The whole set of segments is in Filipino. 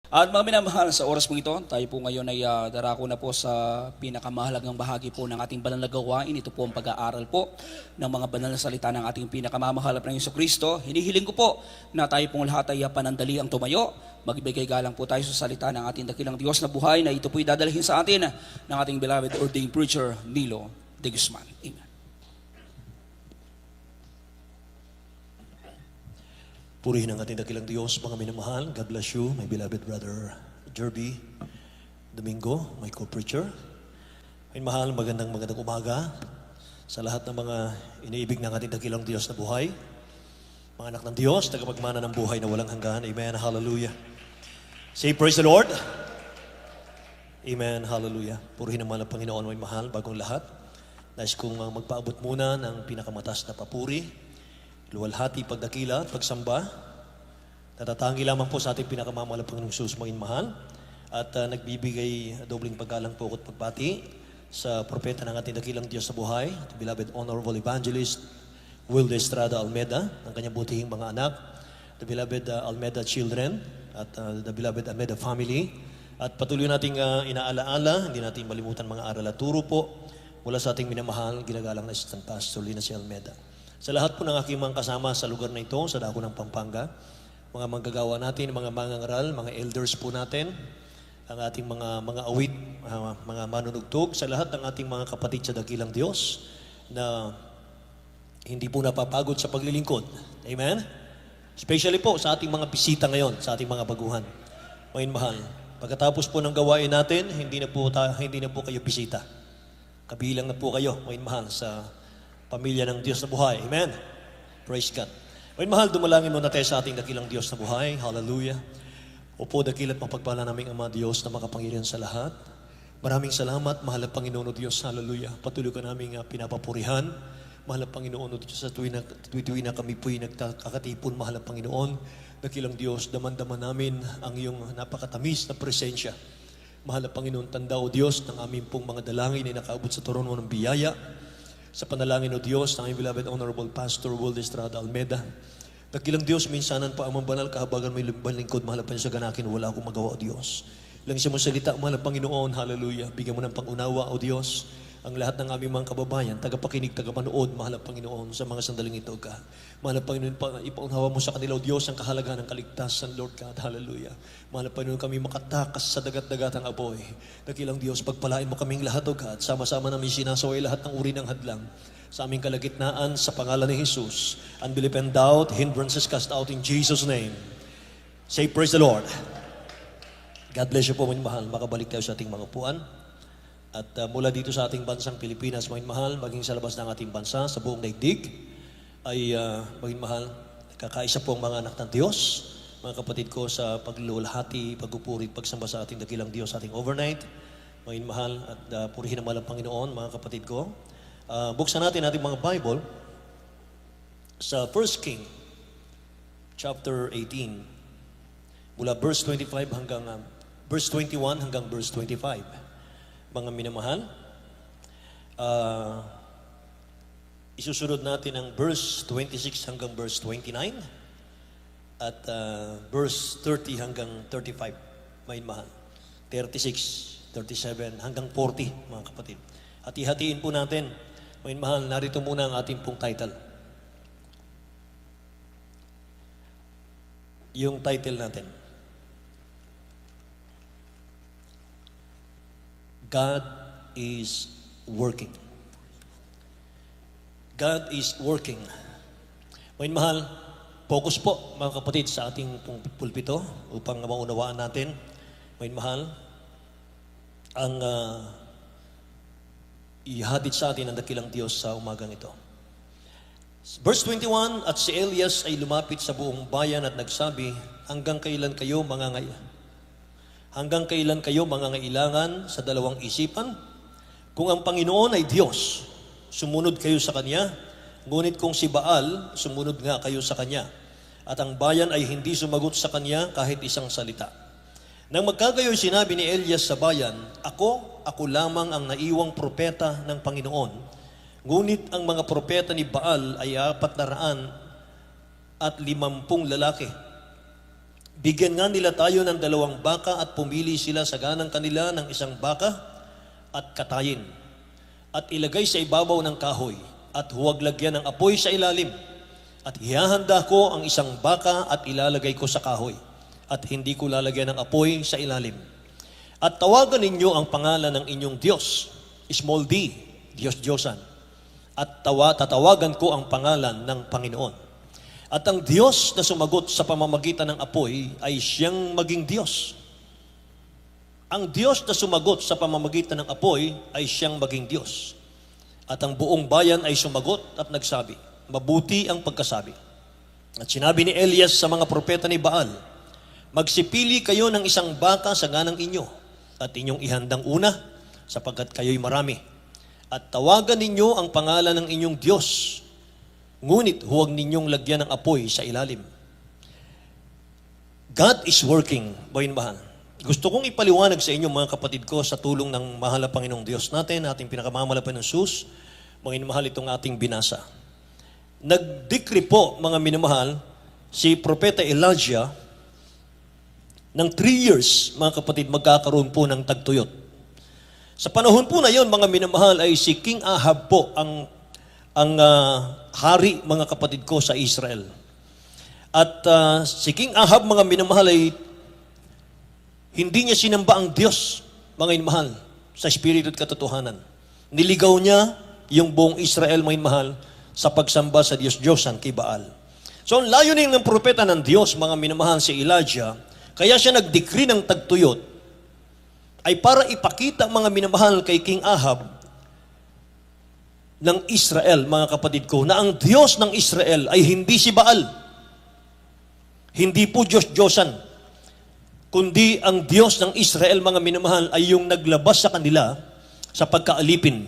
At mga minamahal, sa oras pong ito, tayo po ngayon ay darako na po sa pinakamahalagang bahagi po ng ating banal na gawain. Ito po ang pag-aaral po ng mga banal na salita ng ating pinakamamahalap na Jesucristo. Hinihiling ko po na tayo pong lahat ay panandali ang tumayo. Magbigay galang po tayo sa salita ng ating dakilang Diyos na buhay na ito po'y dadalhin sa atin ng ating beloved ordained preacher, Nilo de Guzman. Amen. Purihin ang ating dakilang Diyos, mga minamahal. God bless you, my beloved brother Jerby Domingo, my co-preacher. My mahal, magandang umaga sa lahat ng mga iniibig ng ating dakilang Diyos na buhay. Mga anak ng Diyos, tagapagmana ng buhay na walang hanggan. Amen, hallelujah. Say praise the Lord. Amen, hallelujah. Purihin ang mahal ng Panginoon, my mahal, bagong lahat. Nais kong magpaabot muna ng pinakamatas na papuri, luwalhati, pagdakila at pagsamba. Natatangi lamang po sa ating pinakamamahal ng Panginoong Jesus, maging mahal. At nagbibigay dobling paggalang po at pagbati sa propeta ng ating dakilang Diyos sa buhay, the beloved Honorable Evangelist Wilde Estrada Almeda, ng kanyang butihing mga anak, the beloved Almeda children, at the beloved Almeda family. At patuloy nating inaalaala, hindi natin malimutan mga aral at turo po mula sa ating minamahal, ginagalang na Assistant Pastor Lina C. Almeda. Sa lahat po ng aking mga kasama sa lugar na ito, sa dako ng Pampanga, mga manggagawa natin, mga mangangaral, mga elders po natin, ang ating mga awit, mga manunugtog, sa lahat ng ating mga kapatid sa dakilang Diyos na hindi po napapagod sa paglilingkod. Amen? Especially po sa ating mga bisita ngayon, sa ating mga baguhan. Mga mahal, pagkatapos po ng gawain natin, hindi na po kayo bisita. Kabilang na po kayo, mga mahal, sa pamilya ng Diyos na buhay. Amen? Praise God. May mahal, dumalangin muna tayo sa ating dakilang Diyos na buhay. Hallelujah. Opo, dakilat mapagpala naming Ama Diyos na makapangyarihan sa lahat. Maraming salamat, mahal na Panginoon o Diyos. Hallelujah. Patuloy ka naming pinapapurihan. Mahal na Panginoon o Diyos, sa tuwing na kami po'y nagkakatipon, mahal na Panginoon, dakilang Diyos, daman-daman namin ang iyong napakatamis na presensya. Mahal na Panginoon, tanda o Diyos ng aming pong mga dalangin ay nakaabot sa trono ng biyaya. Sa panalangin o Diyos ng aming beloved Honorable Pastor Wilde Estrada Almeda. Dakilang Diyos, minsanan pa ang banal kahabagan may lingkod, mahal pa niya sa ganakin, wala akong magawa o Diyos. Lang siya mong salita, mahal Panginoon, hallelujah. Bigyan mo ng pangunawa o Diyos, ang lahat ng aming mga kababayan, tagapakinig, tagapanood, mahal Panginoon, sa mga sandaling ito ka. Mahal Panginoon, ipaunawa mo sa kanila o Diyos ang kahalagahan ng kaligtasan, Lord God, hallelujah. Mahal Panginoon, kami makatakas sa dagat-dagatang apoy. Dakilang Diyos, pagpalain mo kaming lahat o God, sama-sama namin sinasaway lahat ng uri ng hadlang sa aming kalagitnaan sa pangalan ni Jesus. Unbelief and doubt, hindrances cast out in Jesus' name. Say praise the Lord. God bless you po, mga mahal. Makabalik tayo sa ating mga upuan. At mula dito sa ating bansang Pilipinas, mga mahal, maging sa labas ng ating bansa, sa buong daigdig, ay mga mahal, kakaisa po ang mga anak ng Diyos, mga kapatid ko, sa paglulahati, pagpupuri, pagsamba sa ating dakilang Diyos, sa ating overnight, mga mahal, at purihin ang mahal ng Panginoon, mga kapatid ko. Buksan natin ating mga Bible sa 1 King, chapter 18, mula verse 25 hanggang verse 21 hanggang verse 25. Mga minamahal, isusunod natin ang verse 26 hanggang verse 29 at verse 30 hanggang 35, mga minamahal. 36, 37 hanggang 40, mga kapatid. Hati-hatiin po natin, mga minamahal, narito muna ang ating pong title. Yung title natin, God is working. God is working. Mga mahal, focus po mga kapatid sa ating pulpito upang maunawaan natin, mga mahal, ang ihatid sa atin ng dakilang Diyos sa umagang ito. Verse 21, at si Elias ay lumapit sa buong bayan at nagsabi, hanggang kailan kayo mangangailangan sa dalawang isipan? Kung ang Panginoon ay Diyos, sumunod kayo sa Kanya, ngunit kung si Baal, sumunod nga kayo sa Kanya. At ang bayan ay hindi sumagot sa Kanya kahit isang salita. Nang magkagayoy sinabi ni Elias sa bayan, ako lamang ang naiwang propeta ng Panginoon. Ngunit ang mga propeta ni Baal ay 450 lalaki. Bigyan nga nila tayo ng 2 baka at pumili sila sa ganang kanila ng 1 baka at katayin. At ilagay sa ibabaw ng kahoy at huwag lagyan ng apoy sa ilalim. At ihahanda ko ang 1 baka at ilalagay ko sa kahoy. At hindi ko lalagyan ng apoy sa ilalim. At tawagan ninyo ang pangalan ng inyong Diyos, small d, Diyos-Diyosan. At tatawagan ko ang pangalan ng Panginoon. At ang Diyos na sumagot sa pamamagitan ng apoy ay siyang maging Diyos. Ang Diyos na sumagot sa pamamagitan ng apoy ay siyang maging Diyos. At ang buong bayan ay sumagot at nagsabi, mabuti ang pagkasabi. At sinabi ni Elias sa mga propeta ni Baal, magsipili kayo ng 1 baka sa ganang inyo at inyong ihandang una sapagkat kayo'y marami. At tawagan ninyo ang pangalan ng inyong Diyos, ngunit huwag ninyong lagyan ng apoy sa ilalim. God is working, bayan mahal. Gusto kong ipaliwanag sa inyo mga kapatid ko sa tulong ng mahal na Panginoong Diyos natin, ating pinakamamalapan ng sus, mga minamahal itong ating binasa. Nag-decree po, mga minamahal, si Propeta Elijah, ng 3 years, mga kapatid, magkakaroon po ng tagtuyot. Sa panahon po na yon, mga minamahal, ay si King Ahab po ang hari, mga kapatid ko, sa Israel. At si King Ahab, mga minamahal, ay hindi niya sinamba ang Diyos, mga minamahal, sa espiritu at katotohanan. Niligaw niya yung buong Israel, mga minamahal, sa pagsamba sa Diyos-Diyosan kay Baal. So, ang layunin ng propeta ng Diyos, mga minamahal, si Elijah, kaya siya nag-decree ng tagtuyot, ay para ipakita, mga minamahal, kay King Ahab ng Israel, mga kapatid ko, na ang Diyos ng Israel ay hindi si Baal. Hindi po Diyos-Diyosan. Kundi ang Diyos ng Israel, mga minamahal, ay yung naglabas sa kanila sa pagkaalipin,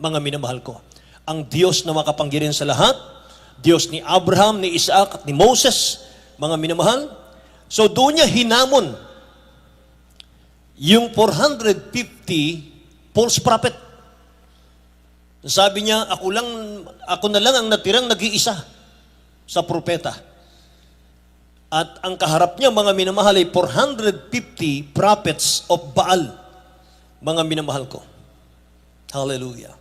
mga minamahal ko. Ang Diyos na makapangyarihan sa lahat, Diyos ni Abraham, ni Isaac, at ni Moses, mga minamahal. So doon niya hinamon yung 450 false prophet. Sabi niya, ako na lang ang natirang nag-iisa sa propeta. At ang kaharap niya, mga minamahal, ay 450 prophets of Baal. Mga minamahal ko. Hallelujah.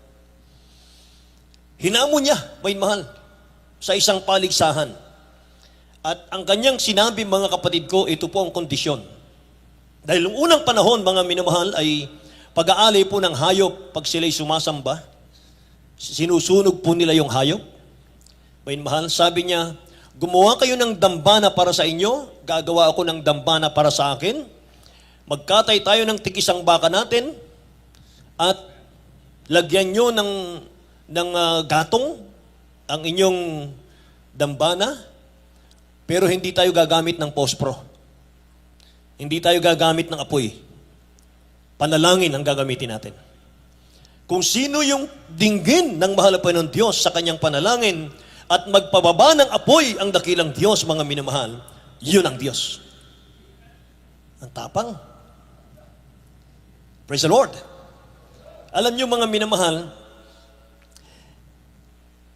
Hinamon niya, may mahal, sa isang paligsahan. At ang kanyang sinabi, mga kapatid ko, ito po ang kondisyon. Dahil noong unang panahon, mga minamahal, ay pag-aalay po ng hayop pag sila'y sumasamba. Sinusunog po nila yung hayop. May mahal, sabi niya, gumawa kayo ng dambana para sa inyo, gagawa ako ng dambana para sa akin. Magkatay tayo ng tig-1 baka natin, at lagyan nyo ng gatong ang inyong dambana, pero hindi tayo gagamit ng pospro. Hindi tayo gagamit ng apoy. Panalangin ang gagamitin natin. Kung sino yung dinggin ng mahal na ng Diyos sa kanyang panalangin at magpababa ng apoy ang dakilang Diyos, mga minamahal, yun ang Diyos. Ang tapang. Praise the Lord. Alam niyo, mga minamahal,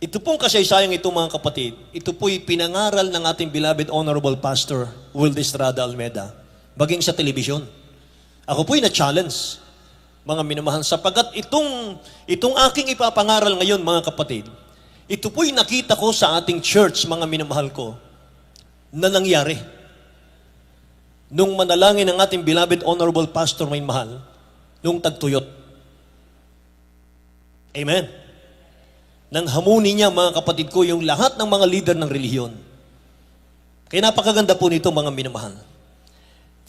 ito pong kasaysayang ito, mga kapatid, ito po'y pinangaral ng ating beloved Honorable Pastor Will Estrada Almeda, maging sa telebisyon. Ako po'y na-challenge, mga minamahal, sapagat itong aking ipapangaral ngayon, mga kapatid, ito po'y nakita ko sa ating church, mga minamahal ko, na nangyari. Nung manalangin ng ating beloved Honorable Pastor, may mahal, nung tagtuyot. Amen. Nang hamunin niya, mga kapatid ko, yung lahat ng mga leader ng relihiyon. Kaya napakaganda po nito, mga minamahal.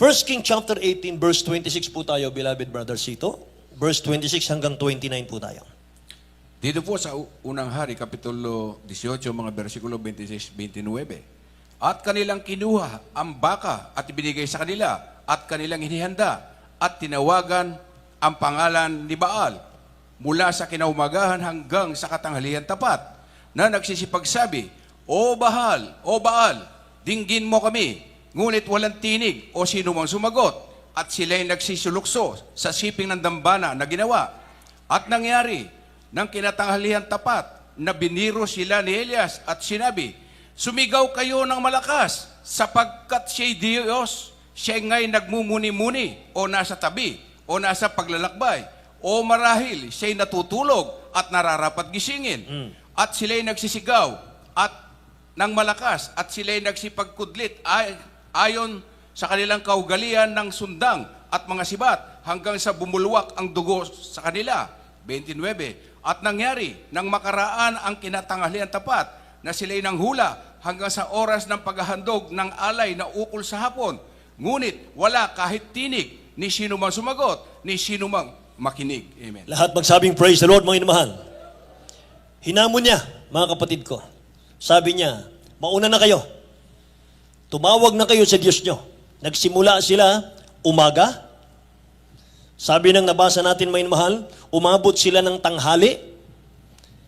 1 King chapter 18, verse 26 po tayo, beloved brother Sito. Verse 26 hanggang 29 po tayo. Dito po sa unang hari, kapitulo 18, mga versikulo 26-29. At kanilang kinuha ang baka at ibinigay sa kanila at kanilang hinihanda at tinawagan ang pangalan ni Baal mula sa kinaumagahan hanggang sa katanghalian tapat, na nagsisipagsabi, O Baal, dinggin mo kami, ngunit walang tinig o sino mang sumagot, at sila'y nagsisulukso sa siping ng dambana na ginawa. At nangyari, ng kinatanghalian tapat, na biniro sila ni Elias at sinabi, Sumigaw kayo ng malakas, sapagkat siya'y Diyos. Siya nga'y nagmumuni-muni, o nasa tabi, o nasa paglalakbay, o marahil siya'y natutulog at nararapat gisingin. At sila'y nagsisigaw at ng malakas, at sila'y nagsipagkudlit ayon sa kanilang kaugalian ng sundang at mga sibat, hanggang sa bumulwak ang dugo sa kanila. 29. At nangyari, nang makaraan ang kinatanghalian tapat, na sila'y nanghula hanggang sa oras ng paghahandog ng alay na ukol sa hapon. Ngunit wala kahit tinig, ni sino mang sumagot, ni sino mang makinig. Amen. Lahat magsabing praise the Lord, mga inamahal. Hinamon niya, mga kapatid ko. Sabi niya, mauna na kayo. Tumawag na kayo sa Diyos nyo. Nagsimula sila umaga. Sabi ng nabasa natin, mga inamahal, umabot sila ng tanghali.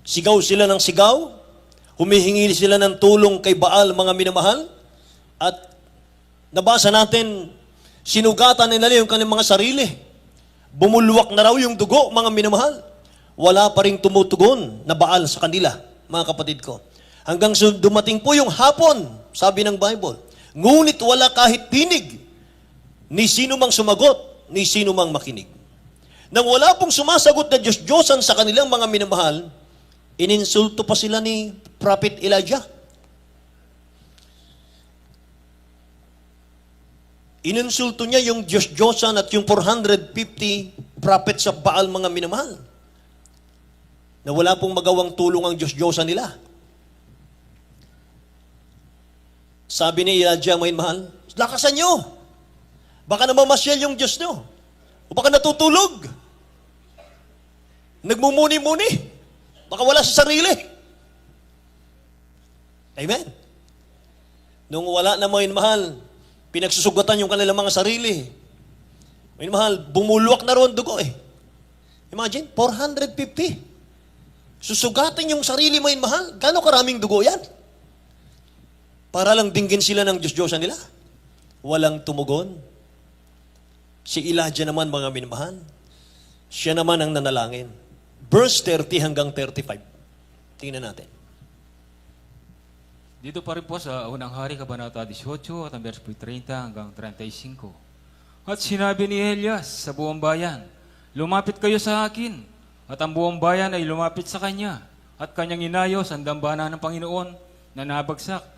Sigaw sila ng sigaw. Humihingi sila ng tulong kay Baal, mga minamahal. At nabasa natin, sinugatan nila yung kanilang mga sarili. Bumulwak na raw yung dugo, mga minamahal. Wala pa rin tumutugon na Baal sa kanila, mga kapatid ko. Hanggang dumating po yung hapon, sabi ng Bible. Ngunit wala kahit tinig, ni sino mang sumagot, ni sino mang makinig. Nang wala pong sumasagot na Diyos-Diyosan sa kanilang mga minamahal, ininsulto pa sila ni Prophet Elijah. Ininsulto niya yung Diyos-Diyosan at yung 450 prophets sa Baal, mga minamahal. Na wala pong magawang tulong ang Diyos-Diyosan nila. Sabi ni Elijah, mga minamahal, lakasan nyo. Baka namamasyal yung Diyos nyo. O baka natutulog. Nagmumuni-muni. Baka wala sa sarili. Amen. Nung wala na, mga mahal, pinagsusugatan yung kanilang mga sarili. Mga mahal, bumulwak na roon dugo eh. Imagine, 450. Susugatan yung sarili, mga mahal. Gano'ng karaming dugo yan? Para lang dinggin sila ng Diyos-Diyosan nila. Walang tumugon. Si Elijah naman, mga minamahal, siya naman ang nanalangin. Verse 30 hanggang 35. Tingnan natin. Dito pa rin po sa unang hari, Kabanata 18, at ang verse 30 hanggang 35. At sinabi ni Elias sa buong bayan, lumapit kayo sa akin, at ang buong bayan ay lumapit sa kanya, at kanyang inayos ang dambana ng Panginoon na nabagsak.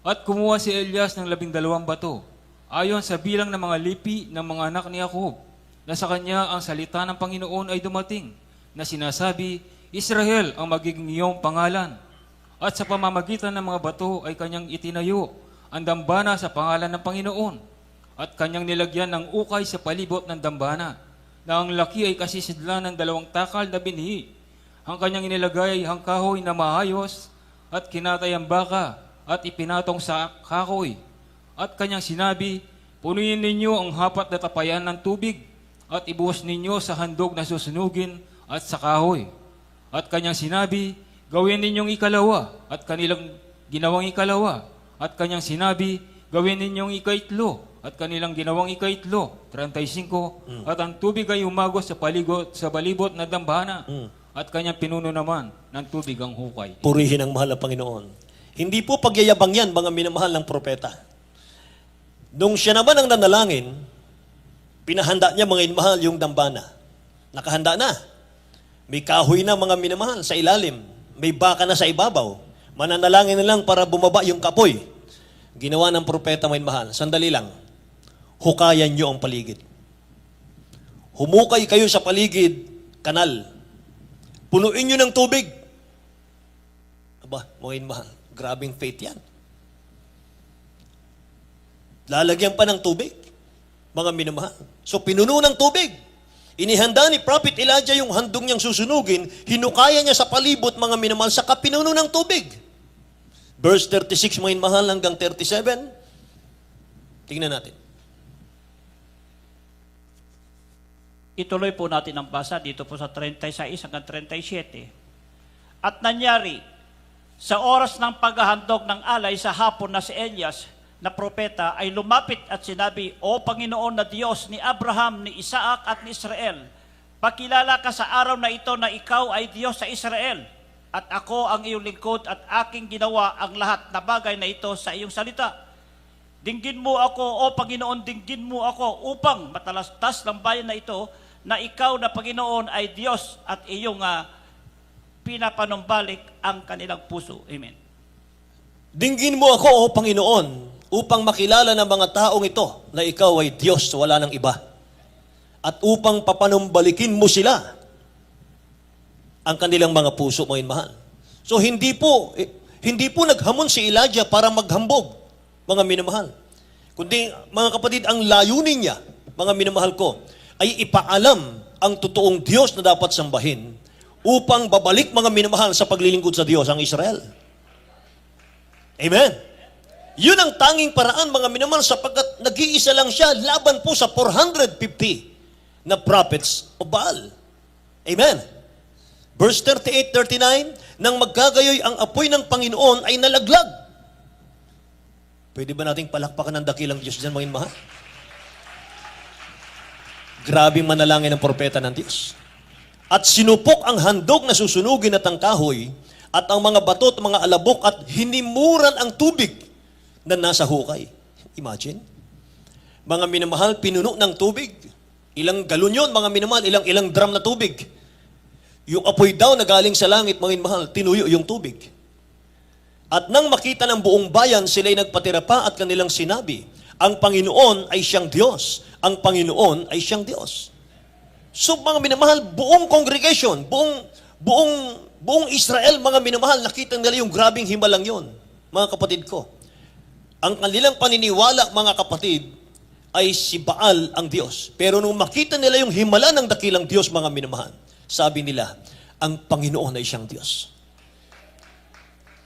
At kumuha si Elias ng 12 bato, ayon sa bilang ng mga lipi ng mga anak ni Jacob, na sa kanya ang salita ng Panginoon ay dumating, na sinasabi, Israel ang magiging iyong pangalan. At sa pamamagitan ng mga bato ay kanyang itinayo ang dambana sa pangalan ng Panginoon, at kanyang nilagyan ng ukay sa palibot ng dambana, na ang laki ay kasisidlan ng 2 takal na binhi. Ang kanyang inilagay ang kahoy na maayos, at kinatay ang baka, at ipinatong sa kahoy. At kanyang sinabi, punuin ninyo ang hapat na tapayan ng tubig, at ibuhos ninyo sa handog na susunugin at sa kahoy. At kanyang sinabi, gawin ninyong ikalawa, at kanilang ginawang ikalawa. At kanyang sinabi, gawin ninyong ikaitlo, at kanilang ginawang ikaitlo. 35. At ang tubig ay umagos sa balibot na dambana, at kanyang pinuno naman ng tubig ang hukay. Purihin ang mahal ng Panginoon. Hindi po pagyayabang yan, mga minamahal ng propeta. Nung siya naman ang nanalangin, pinahanda niya, mga minamahal, yung dambana. Nakahanda na. May kahoy na, mga minamahal, sa ilalim. May baka na sa ibabaw. Mananalangin na lang para bumaba yung kapoy. Ginawa ng propeta, mga minamahal. Sandali lang. Hukayan niyo ang paligid. Humukay kayo sa paligid, kanal. Punuin niyo ng tubig. Aba, mga minamahal, grabing faith yan. Lalagyan pa ng tubig, mga minamahal. So, pinuno ng tubig. Inihanda ni Prophet Elijah yung handog niyang susunugin, hinukaya niya sa palibot, mga minamahal, sa kapinuno ng tubig. Verse 36, mga minamahal, hanggang 37. Tingnan natin. Ituloy po natin ang basa dito po sa 36 hanggang 37. At nangyari, sa oras ng paghahandog ng alay sa hapon na si Elias, na propeta ay lumapit at sinabi, O Panginoon na Diyos ni Abraham, ni Isaac at ni Israel, pakilala ka sa araw na ito na ikaw ay Diyos sa Israel. at ako ang iyong lingkod at aking ginawa ang lahat na bagay na ito sa iyong salita. Dinggin mo ako, O Panginoon, dinggin mo ako upang matalastas ng bayan na ito na ikaw na Panginoon ay Diyos at iyong pinapanumbalik ang kanilang puso. Amen. Dinggin mo ako, O Panginoon, upang makilala ng mga taong ito na ikaw ay Diyos, wala nang iba. At upang papanumbalikin mo sila ang kanilang mga puso, mga mahal. So hindi po naghamon si Elijah para maghambog, mga minamahal. Kundi, mga kapatid, ang layunin niya, mga minamahal ko, ay ipaalam ang totoong Diyos na dapat sambahin upang babalik, mga minamahal, sa paglilingkod sa Diyos ang Israel. Amen. Yun ang tanging paraan, mga minamahal, sapagkat nag-iisa lang siya laban po sa 450 na prophets of Baal. Amen. Verse 38-39, nang magkagayoy ang apoy ng Panginoon ay nalaglag. Pwede ba nating palakpakan ng dakilang Diyos dyan, mga mahal? Grabing manalangin ng propeta ng Diyos. At sinupok ang handog na susunugin at ang kahoy at ang mga bato at mga alabok at hinimuran ang tubig na nasa hukay. Imagine. Mga minamahal, pinuno ng tubig. Ilang galon yun, mga minamahal, ilang drum na tubig. Yung apoy daw na galing sa langit, mga minamahal, tinuyo yung tubig. At nang makita ng buong bayan, sila'y nagpatira pa at kanilang sinabi, ang Panginoon ay siyang Diyos. Ang Panginoon ay siyang Diyos. So mga minamahal, buong congregation, buong Israel, mga minamahal, nakita nila yung grabing himalang yon, mga kapatid ko. Ang kanilang paniniwala, mga kapatid, ay si Baal ang Diyos. Pero nung makita nila yung himala ng dakilang Diyos, mga minamahal, sabi nila, ang Panginoon ay siyang Diyos.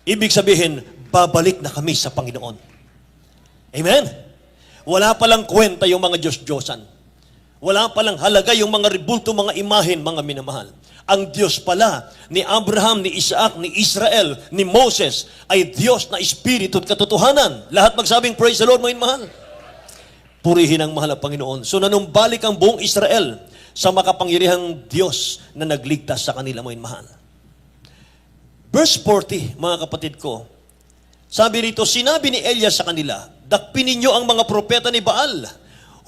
Ibig sabihin, babalik na kami sa Panginoon. Amen? Wala palang kwenta yung mga Diyos-Diyosan. Wala palang halaga yung mga ribulto, mga imahen, mga minamahal. Ang Diyos pala ni Abraham, ni Isaac, ni Israel, ni Moses ay Diyos na Espiritu at katotohanan. Lahat magsabing, praise the Lord, mga minamahal. Purihin ang mahal na Panginoon. So nanumbalik ang buong Israel sa makapangyarihang Diyos na nagligtas sa kanila, mga minamahal. Verse 40, mga kapatid ko, sabi rito, sinabi ni Elias sa kanila, dakpin ninyo ang mga propeta ni Baal.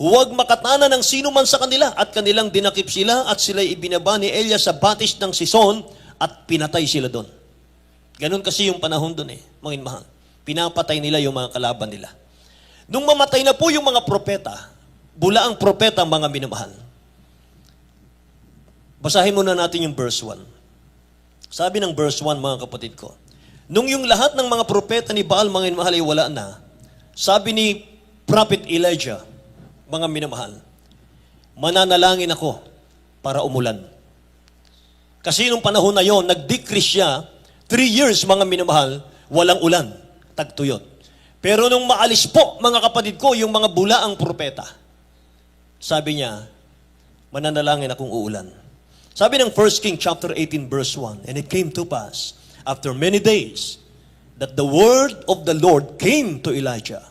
Huwag makatana ng sino man sa kanila at kanilang dinakip sila at sila'y ibinaba ni Elias sa batis ng Sison at pinatay sila doon. Ganun kasi yung panahon doon mga mahal. Pinapatay nila yung mga kalaban nila. Nung mamatay na po yung mga propeta, bula ang propeta, mga minamahal. Basahin muna natin yung verse 1. Sabi ng verse 1, mga kapatid ko, nung yung lahat ng mga propeta ni Baal, mga minamahal, ay wala na, sabi ni Prophet Elijah, mga minamahal, mananalangin ako para umulan. Kasi nung panahon na yon, nag-decrease siya, 3 years, mga minamahal, walang ulan, tagtuyot. Pero nung maalis po, mga kapatid ko, yung mga bulaang propeta, sabi niya, mananalangin akong uulan. Sabi ng 1 King chapter 18 verse 1, and it came to pass after many days that the word of the Lord came to Elijah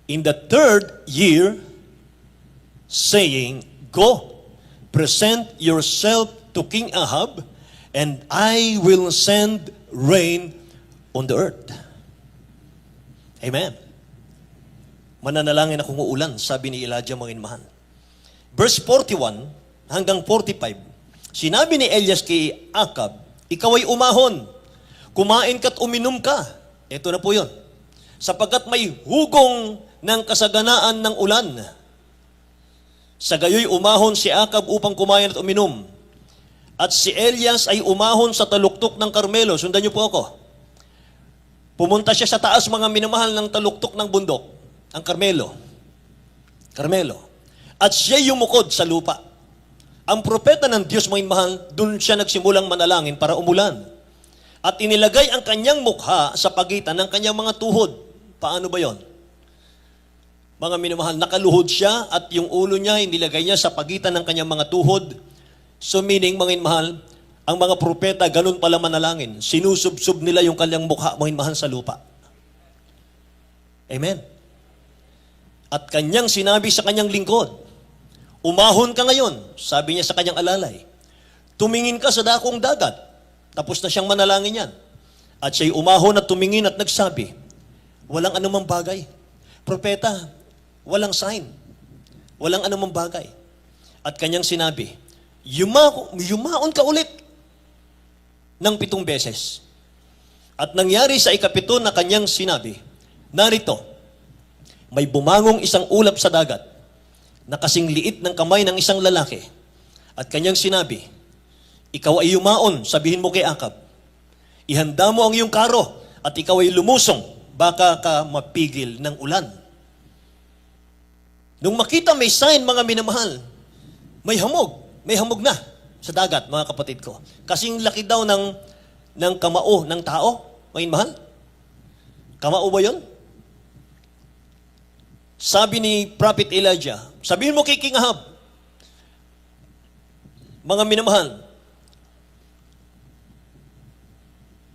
in the 3rd year, saying, go, present yourself to King Ahab, and I will send rain on the earth. Amen. Mananalangin akong uulan, sabi ni Elijah, mga inmahan. Verse 41 hanggang 45, sinabi ni Elias kay Akab, ikaw ay umahon, kumain ka't uminom ka. Ito na po yun. Sapagkat may hugong ng kasaganaan ng ulan. Sa gayoy umahon si Akab upang kumain at uminom. At si Elias ay umahon sa taluktok ng Carmelo. Sundan niyo po ako. Pumunta siya sa taas, mga minamahal, ng taluktok ng bundok, ang Carmelo. At siya yumukod sa lupa. Ang propeta ng Diyos, mga mahal, doon siya nagsimulang manalangin para umulan. At inilagay ang kanyang mukha sa pagitan ng kanyang mga tuhod. Paano ba yon? Mga minamahal, nakaluhod siya at yung ulo niya, inilagay niya sa pagitan ng kanyang mga tuhod. So meaning, mga mahal, ang mga propeta, ganun pala manalangin. Sinusubsub nila yung kanyang mukha, mga mahal, sa lupa. Amen. At kanyang sinabi sa kanyang lingkod, umahon ka ngayon, sabi niya sa kanyang alalay. Tumingin ka sa dakong dagat. Tapos na siyang manalangin yan. At siya'y umahon at tumingin at nagsabi, walang anumang bagay. Propeta, walang sign. Walang anumang bagay. At kanyang sinabi, yumaon ka ulit ng 7 beses. At nangyari sa ikapito na kanyang sinabi, narito, may bumangong isang ulap sa dagat na kasing liit ng kamay ng isang lalaki. At kanyang sinabi, ikaw ay yumaon, sabihin mo kay Akab, ihanda mo ang iyong karo at ikaw ay lumusong, baka ka mapigil ng ulan. Nung makita may sign, mga minamahal, may hamog na sa dagat, mga kapatid ko. Kasing laki daw ng kamao ng tao, mga minamahal. Kamao ba yun? Sabi ni Prophet Elijah, sabihin mo kay King Ahab, mga minamahal,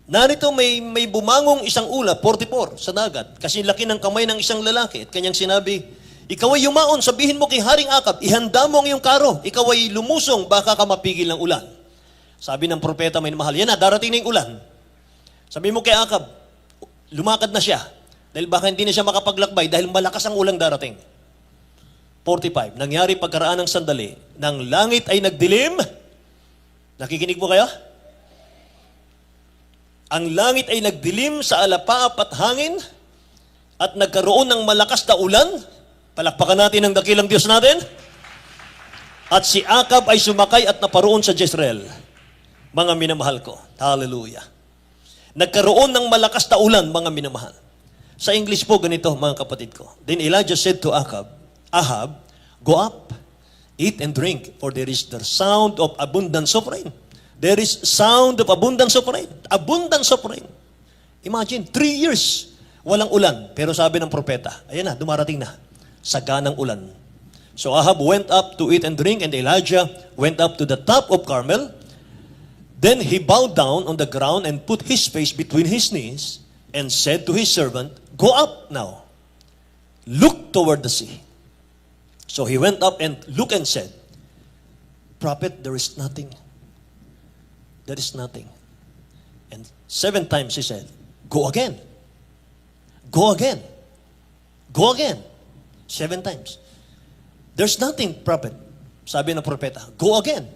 narito may bumangong isang ulap, 44, sa dagat, kasi laki ng kamay ng isang lalaki. At kanyang sinabi, ikaw ay yumaon, sabihin mo kay Haring Akab, ihanda mo ang iyong karo, ikaw ay lumusong, baka ka mapigil ng ulan. Sabi ng propeta, may mahal, yan na, darating na yung ulan. Sabi mo kay Akab, lumakad na siya, dahil baka hindi na siya makapaglakbay, dahil malakas ang ulang darating. 45, nangyari pagkaraan ng sandali, ng langit ay nagdilim. Nakikinig mo kayo? Ang langit ay nagdilim sa alapaap at hangin at nagkaroon ng malakas na ulan. Palakpakan natin ang dakilang Diyos natin. At si Akab ay sumakay at naparoon sa Jezreel. Mga minamahal ko. Hallelujah. Nagkaroon ng malakas na ulan, mga minamahal. Sa English po, ganito, mga kapatid ko. Then Elijah said to Ahab, go up, eat and drink, for there is the sound of abundance of rain. There is sound of abundance of rain. Abundance of rain. Imagine, 3 years, walang ulan. Pero sabi ng propeta, ayan na, dumarating na. Saganang ulan. So Ahab went up to eat and drink, and Elijah went up to the top of Carmel. Then he bowed down on the ground and put his face between his knees and said to his servant, go up now, look toward the sea. So he went up and looked and said, prophet, there is nothing. There is nothing. And 7 times he said, go again. Go again. Go again. 7 times. There's nothing, prophet. Sabi ng propeta, go again.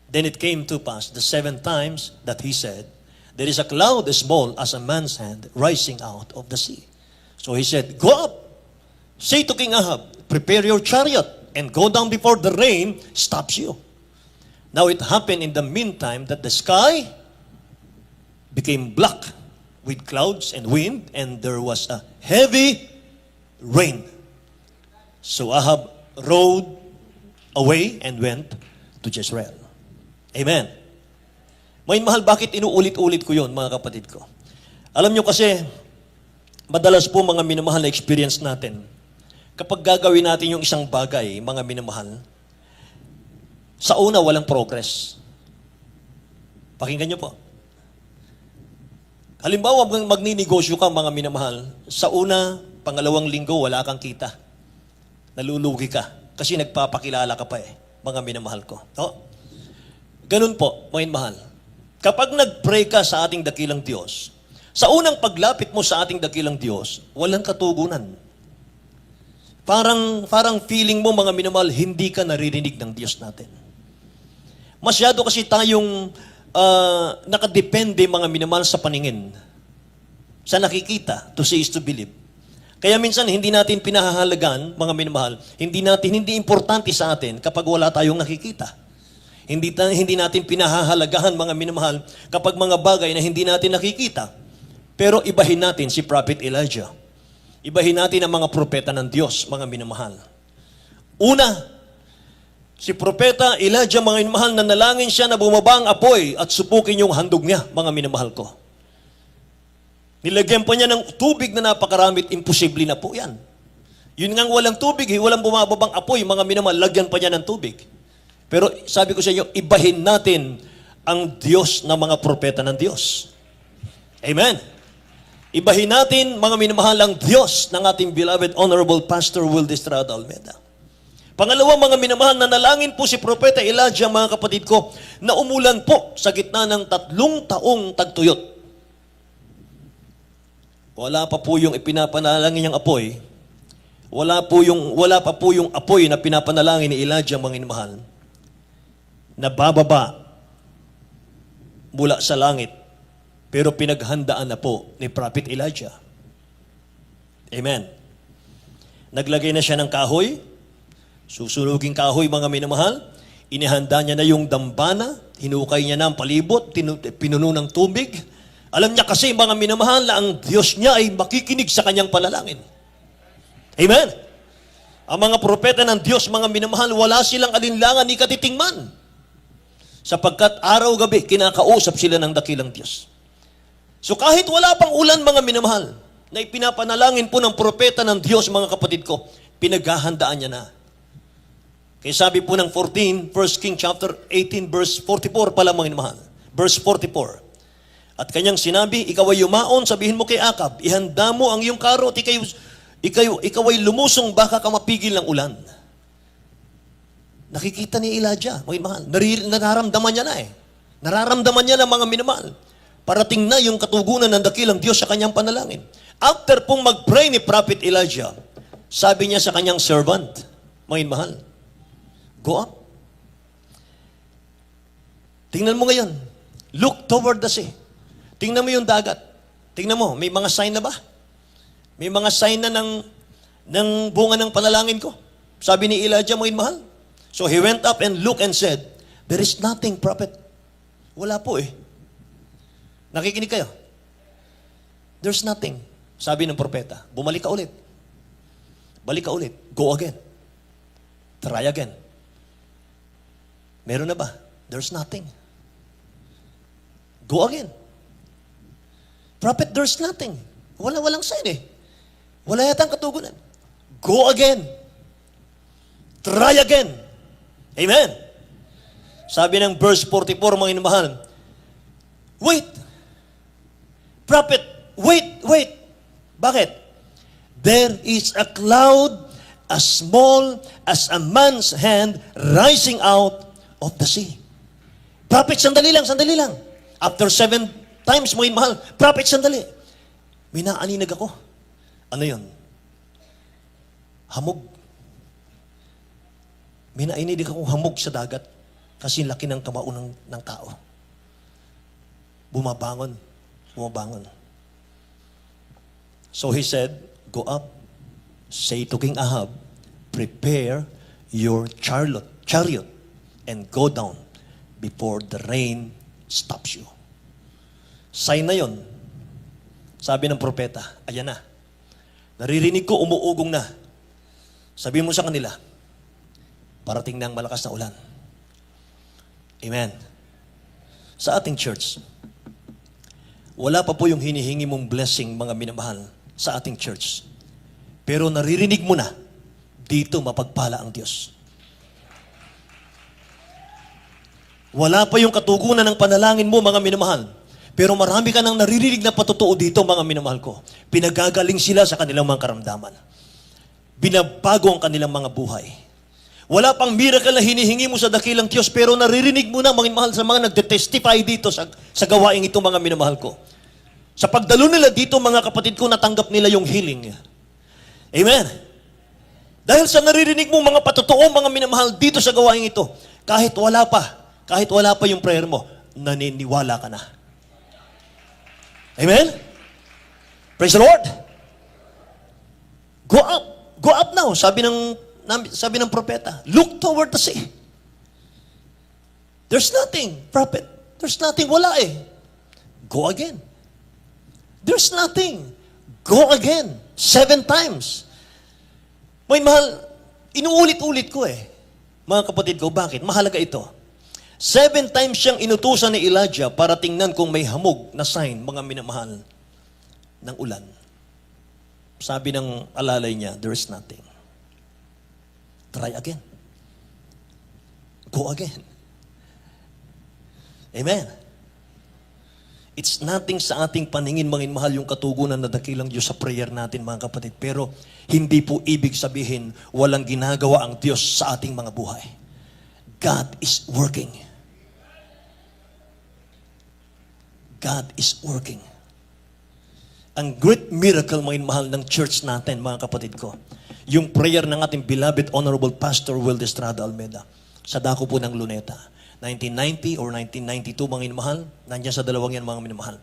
Then it came to pass the 7th times that he said, there is a cloud as small as a man's hand rising out of the sea. So he said, go up. Say to King Ahab, prepare your chariot and go down before the rain stops you. Now it happened in the meantime that the sky became black with clouds and wind, and there was a heavy rain. So Ahab rode away and went to Jezreel. Amen. May mahal, bakit inuulit-ulit ko yun, mga kapatid ko? Alam nyo kasi, madalas po mga minamahal na experience natin, kapag gagawin natin yung isang bagay, mga minamahal, sa una, walang progress. Pakinggan nyo po. Halimbawa, magninegosyo ka, mga minamahal, sa una, pangalawang linggo, wala kang kita. Nalulugi ka. Kasi nagpapakilala ka pa mga minamahal ko. No? Ganun po, mga minamahal. Kapag nag-pray ka sa ating dakilang Diyos, sa unang paglapit mo sa ating dakilang Diyos, walang katugunan. Parang feeling mo, mga minamahal, hindi ka naririnig ng Diyos natin. Masyado kasi tayong nakadepende, mga minamahal, sa paningin. Sa nakikita, to see is to believe. Kaya minsan, hindi natin pinahahalagan, mga minamahal, hindi importante sa atin kapag wala tayong nakikita. Hindi natin pinahahalagahan, mga minamahal, kapag mga bagay na hindi natin nakikita. Pero ibahin natin si Prophet Elijah. Ibahin natin ang mga propeta ng Diyos, mga minamahal. Una, si Propeta Elijah, mga minamahal, nanalangin siya na bumaba ang apoy at supukin yung handog niya, mga minamahal ko. Nilagyan pa niya ng tubig na napakaramit, imposible na po yan. Yun ngang walang tubig, walang bumababang apoy, mga minamahal, lagyan pa niya ng tubig. Pero sabi ko sa inyo, ibahin natin ang Diyos ng mga propeta ng Diyos. Amen. Ibahin natin, mga minamahal, ang Diyos ng ating beloved Honorable Pastor Will Estrada Almeida. Pangalawa, mga minamahal, nanalangin po si Propeta Elijah, mga kapatid ko, na umulan po sa gitna ng 3 taong tagtuyot. Wala pa po yung ipinapanalangin niyang apoy. Wala pa po yung apoy na pinapanalangin ni Elijah, mga minamahal, na bababa mula sa langit. Pero pinaghandaan na po ni Prophet Elijah. Amen. Naglagay na siya ng kahoy, susunuging kahoy, mga minamahal. Inihanda niya na yung dambana, hinukay niya na ang palibot, pinuno ng tubig. Alam niya kasi, mga minamahal, na ang Diyos niya ay makikinig sa kanyang panalangin. Amen. Ang mga propeta ng Diyos, mga minamahal, wala silang alinlangan ni katitingman. Sapagkat araw-gabi, kinakausap sila ng dakilang Diyos. So kahit wala pang ulan, mga minamahal, na ipinapanalangin po ng propeta ng Diyos, mga kapatid ko, pinaghahandaan niya na. Kaya sabi po ng 1 King chapter 18, verse 44 pala, mga minamahal. Verse 44. At kanyang sinabi, ikaw ay yumaon, sabihin mo kay Akab, ihanda mo ang iyong karo at ikaw ay lumusong, baka ka mapigil ng ulan. Nakikita ni Elijah, mga minamahal, nararamdaman niya na eh. Nararamdaman niya na, mga minamahal. Parating na yung katugunan ng dakilang Diyos sa kanyang panalangin. After pong mag-pray ni Prophet Elijah, sabi niya sa kanyang servant, mga minamahal, go up. Tingnan mo ngayon. Look toward the sea. Tingnan mo yung dagat. Tingnan mo, may mga sign na ba? May mga sign na ng bunga ng panalangin ko. Sabi ni Elijah, mga minamahal. So he went up and looked and said, there is nothing, prophet. Wala po eh. Nakikinig kayo? There's nothing. Sabi ng propeta, bumalik ka ulit. Balik ka ulit. Go again. Try again. Meron na ba? There's nothing. Go again. Prophet, there's nothing. Walang sign eh. Wala yatang katugunan. Go again. Try again. Amen. Sabi ng verse 44, mga minamahal, wait. Prophet, wait. Bakit? There is a cloud as small as a man's hand rising out of the sea. Prophet, sandali lang. After 7 times, mga mahal, prophet, sandali. May naaninag ako. Ano yun? Hamog. May nainig akong hamog sa dagat kasi laki ng kamao ng tao. Bumabangon. So he said, go up, say to King Ahab, prepare your chariot and go down before the rain stops you. Sign na yon. Sabi ng propeta, ayan na. Naririnig ko, umuugong na. Sabi mo sa kanila, parating na ang malakas na ulan. Amen. Sa ating church, wala pa po yung hinihingi mong blessing, mga minamahal, sa ating church. Pero naririnig mo na, dito mapagpala ang Diyos. Wala pa yung katugunan ng panalangin mo, mga minamahal. Pero marami ka nang naririnig na patotoo dito, mga minamahal ko. Pinagagaling sila sa kanilang mga karamdaman. Binabago ang kanilang mga buhay. Wala pang miracle na hinihingi mo sa dakilang Diyos, pero naririnig mo na, mga minamahal, sa mga nagde-testify dito sa gawaing ito, mga minamahal ko. Sa pagdalo nila dito, mga kapatid ko, natanggap nila yung healing. Amen. Dahil sa naririnig mo, mga patotoo, mga minamahal, dito sa gawaing ito, kahit wala pa yung prayer mo, naniniwala ka na. Amen? Praise the Lord. Go up now, sabi ng propeta. Look toward the sea. There's nothing, prophet. There's nothing, wala eh. Go again. There's nothing. Go again. 7 times. May mahal, inuulit-ulit ko eh. Mga kapatid ko, bakit? Mahalaga ito. 7 times siyang inutusan ni Elijah para tingnan kung may hamog na sign, mga minamahal, ng ulan. Sabi ng alalay niya, there is nothing. Try again. Go again. Amen. It's nothing sa ating paningin, mga mahal, yung katugunan na dakilang Diyos sa prayer natin, mga kapatid. Pero hindi po ibig sabihin walang ginagawa ang Diyos sa ating mga buhay. God is working. God is working. Ang great miracle, mga mahal, ng church natin, mga kapatid ko, yung prayer ng ating beloved Honorable Pastor Will Estrada Almeida sa dako po ng Luneta. 1990 or 1992, mga minamahal, nandiyan sa dalawang yan, mga minamahal.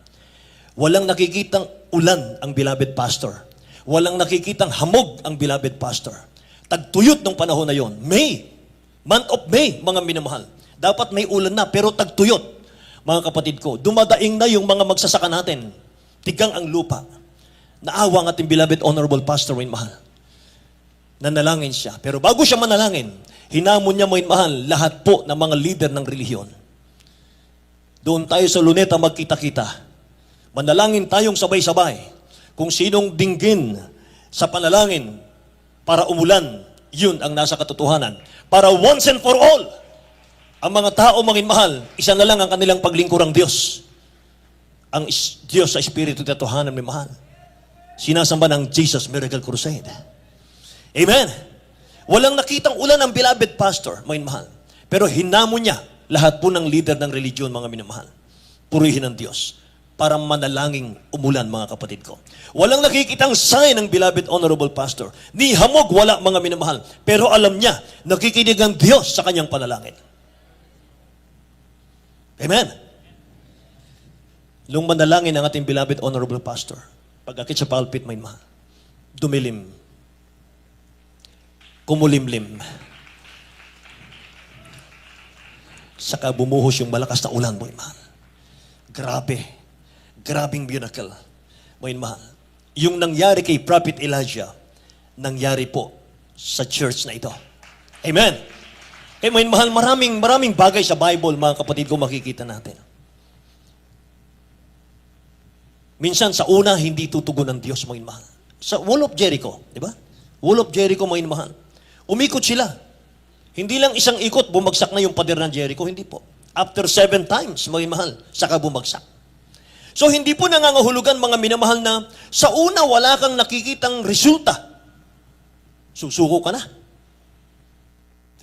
Walang nakikitang ulan ang beloved pastor. Walang nakikitang hamog ang beloved pastor. Tagtuyot ng panahon na yon. May, month of May, mga minamahal. Dapat may ulan na, pero tagtuyot, mga kapatid ko. Dumadaing na yung mga magsasaka natin. Tigang ang lupa. Naawa ang ating beloved Honorable Pastor, mga minamahal. Nanalangin siya. Pero bago siya manalangin, hinamon niya, mga mahal, lahat po ng mga leader ng relihiyon. Doon tayo sa Luneta magkita-kita. Manalangin tayong sabay-sabay. Kung sinong dinggin sa panalangin para umulan, yun ang nasa katotohanan. Para once and for all, ang mga tao, mga mahal, isa na lang ang kanilang paglingkurang Diyos. Ang Diyos sa Espiritu at Katotohanan, mga mahal. Sinasamba ng Jesus Miracle Crusade. Amen. Walang nakitang ulan ang beloved pastor, mga mahal. Pero hinamon niya lahat po ng leader ng religiyon, mga minamahal. Purihin ang Diyos para manalangin umulan, mga kapatid ko. Walang nakikitang sign ng beloved honorable pastor. Ni hamog wala, mga minamahal. Pero alam niya, nakikinig ang Diyos sa kanyang panalangin. Amen. Nung manalangin ang ating beloved honorable pastor, pag-akit sa pulpit, mga mahal, dumilim, kumulimlim. Saka bumuhos yung malakas na ulan, mga mahal. Grabe. Grabing miracle, mga mahal. Yung nangyari kay Prophet Elijah, nangyari po sa church na ito. Amen. Eh, mga mahal, maraming bagay sa Bible, mga kapatid ko, makikita natin. Minsan, sa una, hindi tutugon ng Diyos, mga mahal. Sa Wall of Jericho, di ba? Wall of Jericho, mga mahal. Umikot sila. Hindi lang isang ikot, bumagsak na yung pader ng Jericho. Hindi po. After 7 times, mga mahal, saka bumagsak. So, hindi po nangangahulugan, mga minamahal, na sa una, wala kang nakikitang resulta. Susuko ka na.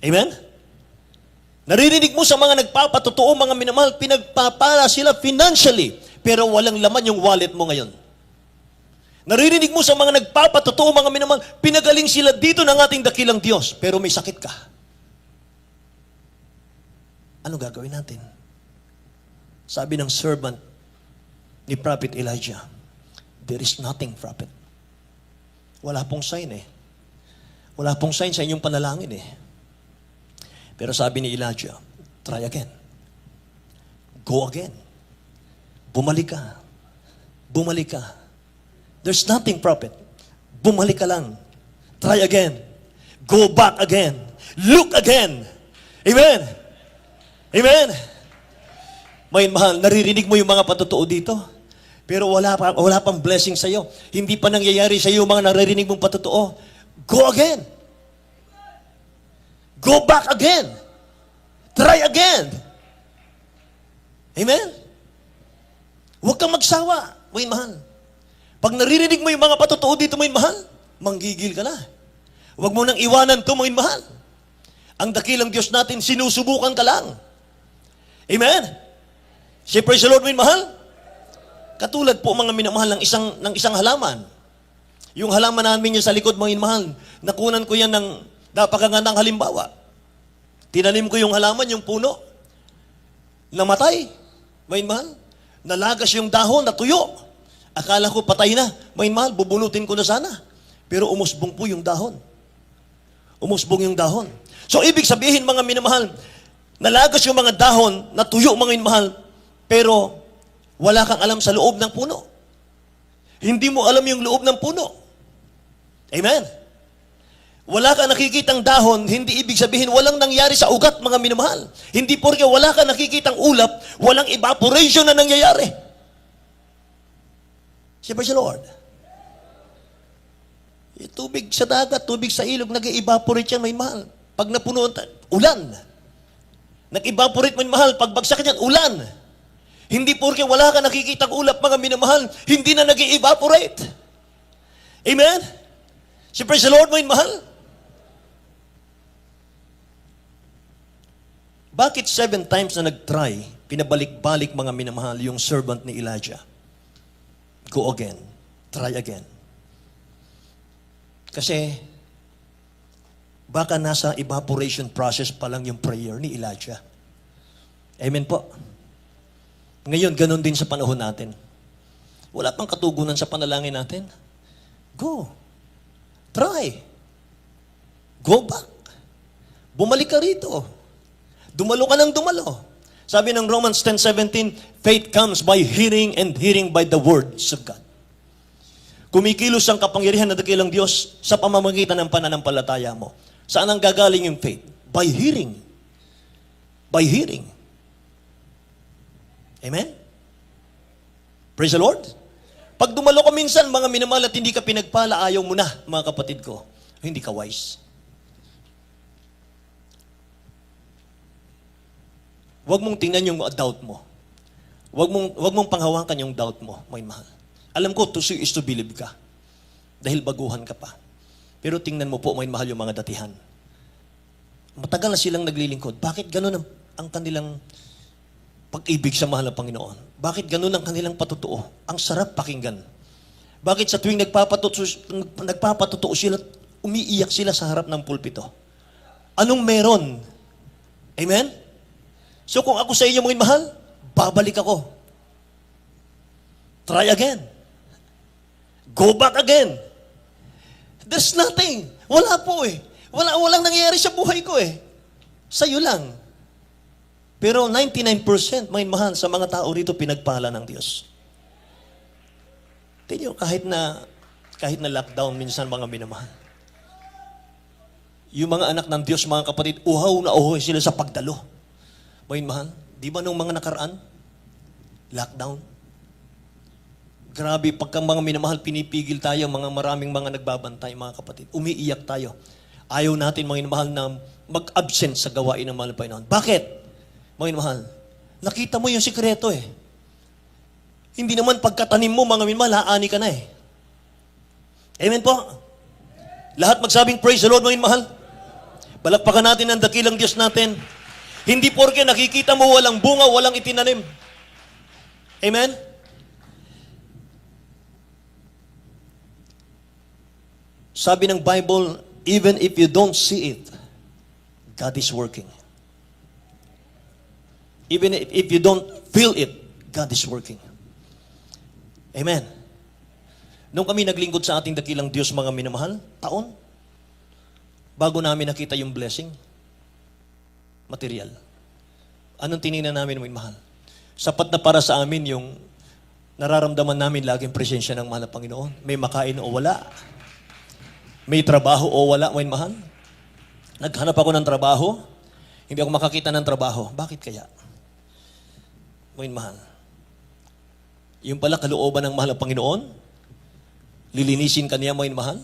Amen? Naririnig mo sa mga nagpapatotoo, mga minamahal, pinagpapala sila financially, pero walang laman yung wallet mo ngayon. Naririnig mo sa mga nagpapatotoo, mga minamahal, pinagaling sila dito ng ating dakilang Diyos, pero may sakit ka. Ano gagawin natin? Sabi ng servant ni Prophet Elijah, there is nothing, prophet. Wala pong sign eh. Wala pong sign sa inyong panalangin eh. Pero sabi ni Elijah, try again. Go again. Bumalik ka. Bumalik ka. There's nothing, prophet. Bumalik ka lang. Try again. Go back again. Look again. Amen. Amen. May mahal, naririnig mo yung mga patotoo dito. Pero wala pang blessing sa iyo. Hindi pa nangyayari sa iyo mga naririnig mong patotoo. Go again. Go back again. Try again. Amen. Huwag kang magsawa, may mahal. Pag naririnig mo yung mga patotoo dito, may mahal, manggigil ka na. Huwag mo nang iwanan ito, may mahal. Ang dakilang Diyos natin, sinusubukan ka lang. Amen? Say praise the Lord, may mahal. Katulad po, mga minamahal, ng isang halaman. Yung halaman namin yung sa likod, mga minamahal, nakunan ko yan ng napakagandang halimbawa. Tinanim ko yung halaman, yung puno. Namatay, may mahal. Nalagas yung dahon, natuyo. Akala ko patay na. May mahal, bubunutin ko na sana. Pero umusbong po yung dahon. Umusbong yung dahon. So, ibig sabihin, mga minamahal, nalagas yung mga dahon, natuyo, mga minamahal, pero wala kang alam sa loob ng puno. Hindi mo alam yung loob ng puno. Amen? Wala kang nakikitang dahon, hindi ibig sabihin walang nangyari sa ugat, mga minamahal. Hindi porke wala kang nakikitang ulap, walang evaporation na nangyayari. Praise the Lord. Yung tubig sa dagat, tubig sa ilog, nag-evaporate yan, may mahal. Pag napuno, ulan. Nag-evaporate, may mahal. Pag bagsak yan, ulan. Hindi porke wala ka nakikitang ulap, mga minamahal, hindi na nag-evaporate. Amen? Si praise the Lord, mga mahal. Bakit 7 times na nag-try, pinabalik-balik, mga minamahal, yung servant ni Elijah? Go again. Try again. Kasi, baka nasa evaporation process pa lang yung prayer ni Elijah. Amen po. Ngayon, ganun din sa panahon natin. Wala pang katugunan sa panalangin natin. Go. Try. Go back. Bumalik ka rito. Dumalo ka ng dumalo. Sabi ng Romans 10:17, faith comes by hearing and hearing by the words of God. Kumikilos ang kapangyarihan na dakilang Diyos sa pamamagitan ng pananampalataya mo. Saan ang gagaling yung faith? By hearing. By hearing. Amen? Praise the Lord. Pag dumalo ka minsan, mga minamahal, at hindi ka pinagpala, ayaw mo na, mga kapatid ko. Hindi ka wise. Huwag mong tingnan yung doubt mo. Huwag mong panghawakan yung doubt mo, mga mahal. Alam ko, to see is to believe ka. Dahil baguhan ka pa. Pero tingnan mo po, mga mahal, yung mga datihan. Matagal na silang naglilingkod. Bakit ganun ang kanilang pag-ibig sa mahal na Panginoon? Bakit ganun ang kanilang patutuo? Ang sarap pakinggan. Bakit sa tuwing nagpapatutuo sila, umiiyak sila sa harap ng pulpito? Anong meron? Amen? So kung ako sa inyo, mga mahal, babalik ako. Try again. Go back again. There's nothing. Wala po eh. Walang nangyayari sa buhay ko eh. Sa'yo lang. Pero 99%, mga mahal, sa mga tao rito, pinagpala ng Diyos. Tingnan nyo, kahit na lockdown minsan, mga minamahal. Yung mga anak ng Diyos, mga kapatid, uhaw na uhaw sila sa pagdalo. Mga mahal, di ba nung mga nakaraan? Lockdown. Grabe, pagka mga minamahal, pinipigil tayo, maraming mga nagbabantay, mga kapatid. Umiiyak tayo. Ayaw natin, mga minamahal, na mag-absent sa gawain ng mahal na Panginoon. Bakit? Mga minamahal, nakita mo yung sikreto eh. Hindi naman pagkatanim mo, mga minamahal, haani ka na eh. Amen po? Lahat magsabing praise the Lord, mga minamahal. Palakpakan natin ang dakilang Diyos natin. Hindi porke nakikita mo walang bunga, walang itinanim. Amen? Sabi ng Bible, even if you don't see it, God is working. Even if you don't feel it, God is working. Amen. Nung kami naglingkod sa ating dakilang Diyos, mga minamahal, taon, bago namin nakita yung blessing, material. Anong tinignan namin, mga mahal? Sapat na para sa amin yung nararamdaman namin laging presensya ng mahal na Panginoon. May makain o wala. May trabaho o wala, mga mahal. Naghanap ako ng trabaho, hindi ako makakita ng trabaho. Bakit kaya? Mga mahal. Yung pala kalooban ng mahal na Panginoon, lilinisin ka niya, mga mahal.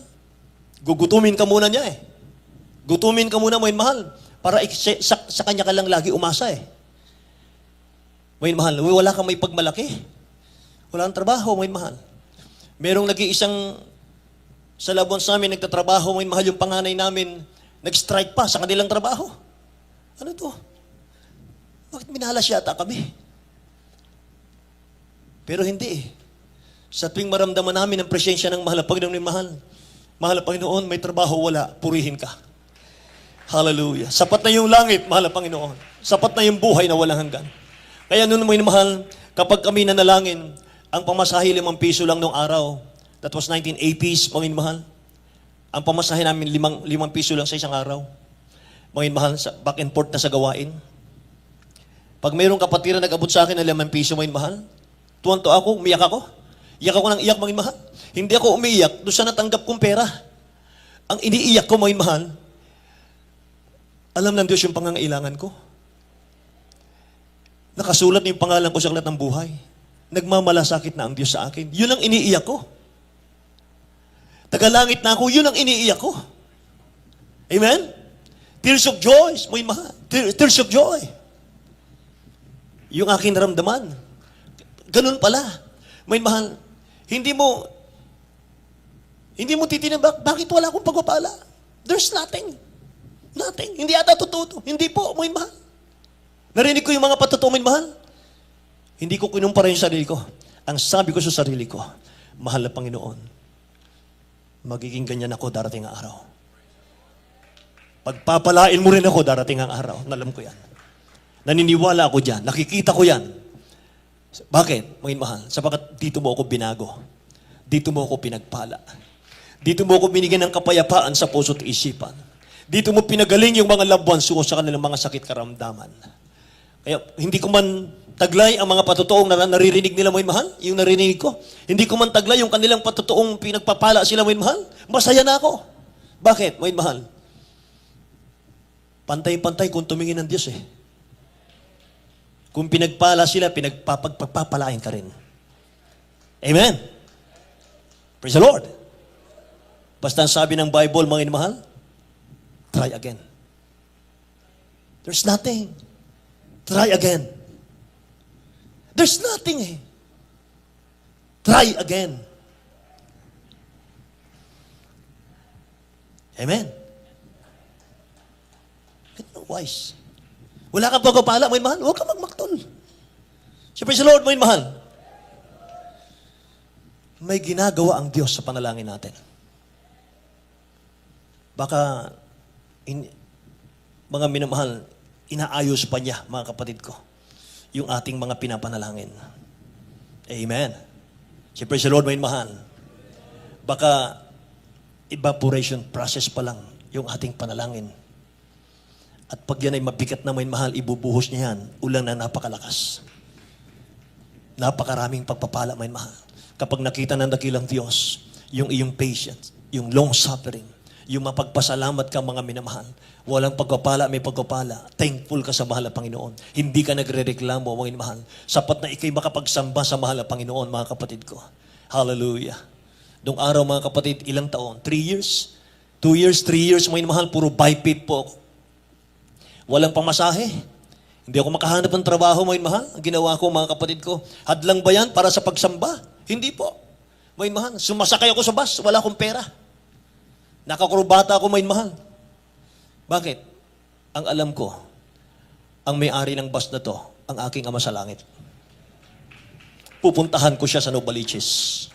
Gugutumin ka muna niya eh. Gutumin ka muna, mga mahal. Para sa kanya ka lang lagi umasa eh. Mga mahal, wala kang may pagmalaki. Wala kang trabaho, mga mahal. Merong nag-iisang sa Labuan sa amin, nagtatrabaho, mga mahal, yung panganay namin, nag-strike pa sa kanilang trabaho. Ano to? Bakit minalas yata kami? Pero hindi eh. Sa tuwing maramdaman namin ang presensya ng mahal na Panginoon, mahal na Panginoon, may trabaho, wala, purihin ka. Hallelujah. Sapat na yung langit, mahal na Panginoon. Sapat na yung buhay na walang hanggan. Kaya noon, mga mahal, kapag kami nanalangin, ang pamasahe 5 piso lang nung araw. That was 1980s, mga mahal. Ang pamasahe namin 5 piso lang sa isang araw. Mga mahal, back and forth na sa gawain. Pag mayroong kapatira nag-abot sa akin ng 5 piso, mga mahal, tuwan-to ako, umiyak ako. Iyak ako ng iyak, mga mahal. Hindi ako umiiyak doon sa natanggap kong pera. Ang iniiyak ko, mga mahal, alam ng Diyos yung pangangailangan ko. Nakasulat na yung pangalan ko sa aklat ng buhay. Nagmamalasakit na ang Diyos sa akin. Yun ang iniiyak ko. Tagalangit na ako, yun ang iniiyak ko. Amen? Tears of joy, mga mahal. Tears of joy. Yung aking naramdaman. Ganun pala. May mahal, hindi mo titinambak, bakit wala akong pagpapala? There's nothing. Nothing. Hindi ata totoo to. Hindi po, may mahal. Narinig ko yung mga patotoo, may mahal. Hindi ko kinumpara yung sarili ko. Ang sabi ko sa sarili ko, mahal na Panginoon, magiging ganyan ako darating ang araw. Pagpapalain mo rin ako darating ang araw. Alam ko yan. Naniniwala ako dyan. Nakikita ko yan. Bakit, mga mahal? Sapagat dito mo ako binago. Dito mo ako pinagpala. Dito mo ako binigyan ng kapayapaan sa puso't isipan. Dito mo pinagaling yung mga loved ones ko sa kanilang mga sakit karamdaman. Kaya hindi ko man taglay ang mga patutuong naririnig nila, mga mahal, yung naririnig ko. Hindi ko man taglay yung kanilang patutuong pinagpapala sila, mga mahal. Masaya na ako. Bakit, mga mahal? Pantay-pantay kung tumingin ng Diyos eh. Kung pinagpala sila, pagpapalain ka rin. Amen? Praise the Lord. Basta ang sabi ng Bible, mga inamahal, try again. There's nothing. Try again. There's nothing eh. Try again. Amen? Wise. Wala kang pagpapala, mga mahal, huwag kang magmaktol. Siyempre sa Lord, mga mahal, may ginagawa ang Diyos sa panalangin natin. Baka, mga minamahal, inaayos pa niya, mga kapatid ko, yung ating mga pinapanalangin. Amen. Siyempre sa Lord, mga mahal, baka evaporation process pa lang yung ating panalangin. At pag yan ay mabigat na may mahal, ibubuhos niya yan, ulan na napakalakas. Napakaraming pagpapala may mahal. Kapag nakita ng dakilang Diyos, yung iyong patience, yung long suffering, yung mapagpasalamat ka mga minamahal, walang pagpapala, may pagpapala, thankful ka sa mahal na Panginoon. Hindi ka nagre-reklamo, mga minamahal. Sapat na ikay makapagsamba sa mahal na Panginoon, mga kapatid ko. Hallelujah. Noong araw, mga kapatid, ilang taon? 3 years? 2 years, 3 years, mga minamahal, puro biped po ako. Walang pamasahe. Hindi ako makahanap ng trabaho, mga mahal. Ang ginawa ko, mga kapatid ko, hadlang ba yan para sa pagsamba? Hindi po. Mga mahal, sumasakay ako sa bus, wala akong pera. Nakakurubata ako, mga mahal. Bakit? Ang alam ko, ang may-ari ng bus na to, ang aking Ama sa Langit. Pupuntahan ko siya sa Novaliches.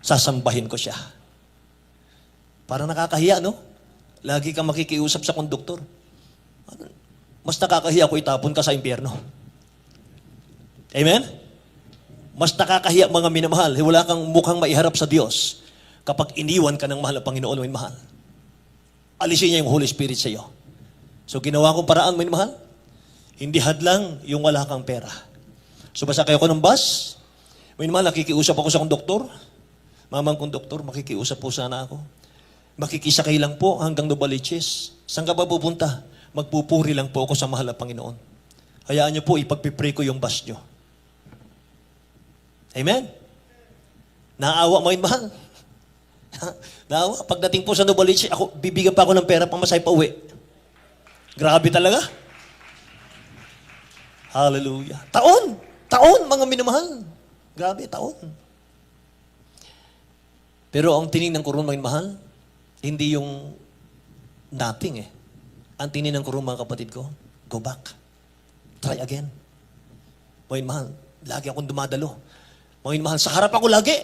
Sasambahin ko siya. Parang nakakahiya, no? Lagi kang makikiusap sa konduktor. Mas nakakahiya ko itapon ka sa impyerno. Amen? Mas nakakahiya, mga minamahal, wala kang mukhang maiharap sa Diyos kapag iniwan ka ng mahal na Panginoon, mga mahal. Alisin niya yung Holy Spirit sa iyo. So ginawa kong paraan, mga mahal, hindi hadlang yung wala kang pera. So masakay ako ng bus, mga mahal, nakikiusap ako sa konduktor. Mamang konduktor, makikiusap po sana ako. Makikisakay lang po hanggang Novaliches. Saan ka ba pupunta? Magpupuri lang po ako sa mahal na Panginoon. Hayaan niyo po, ipagpipray ko yung bus niyo. Amen? Naawa, mga mahal. Naawa. Pagdating po sa Novaliches, bibigyan pa ako ng pera pamasahe pa uwi. Grabe talaga. Hallelujah. Taon, mga minamahal. Grabe, taon. Pero ang tinignan ko rin, mga mahal, hindi yung nothing eh. Ang tinignan ko rin, mga kapatid ko, go back. Try again. Mga mahal, lagi akong dumadalo. Mga minamahal, sa harap ako lagi.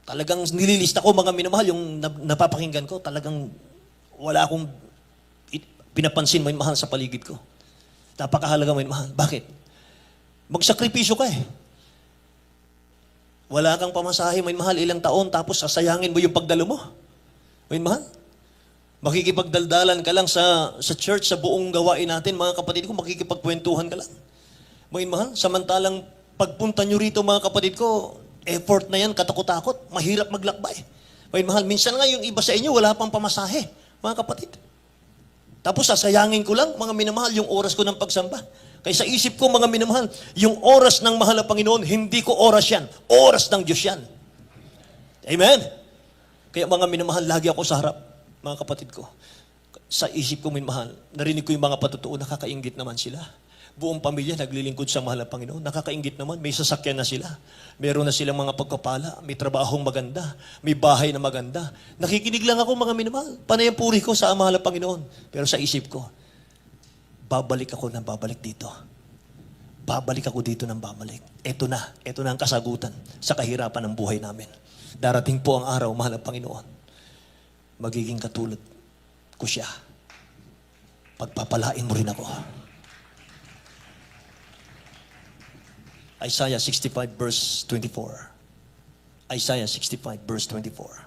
Talagang nililista ko, mga minamahal, yung napapakinggan ko, talagang wala akong pinapansin, mga minamahal, sa paligid ko. Napakahalaga, mga minamahal. Bakit? Magsakripisyo ka eh. Wala kang pamasahe, mga minamahal, ilang taon, tapos sasayangin mo yung pagdalo mo. Mga minamahal, makikipagdaldalan ka lang sa church, sa buong gawain natin, mga kapatid ko, makikipagkwentuhan ka lang. Mga minamahal, samantalang pagpunta nyo rito, mga kapatid ko, effort na yan, katakot-takot, mahirap maglakbay. Mga mahal, minsan nga yung iba sa inyo, wala pang pamasahe, mga kapatid. Tapos sasayangin ko lang, mga minamahal, yung oras ko ng pagsamba. Kaya sa isip ko, mga minamahal, yung oras ng mahal na Panginoon, hindi ko oras yan. Oras ng Diyos yan. Amen? Kaya mga minamahal, lagi ako sa harap, mga kapatid ko. Sa isip ko, minamahal, narinig ko yung mga patutuo, nakakainggit naman sila. buong pamilya naglilingkod sa mahal na Panginoon. Nakakaingit naman, may sasakyan na sila. Meron na silang mga pagpapala, may trabahong maganda, may bahay na maganda. Nakikinig lang ako mga minamahal. Panay ang puri ko sa mahal na Panginoon. Pero sa isip ko, babalik ako ng babalik dito. Babalik ako dito ng babalik. Ito na ang kasagutan sa kahirapan ng buhay namin. Darating po ang araw, mahal na Panginoon. Magiging katulad ko siya. Pagpapalain mo rin ako. Isaiah 65 verse 24. Isaiah 65 verse 24.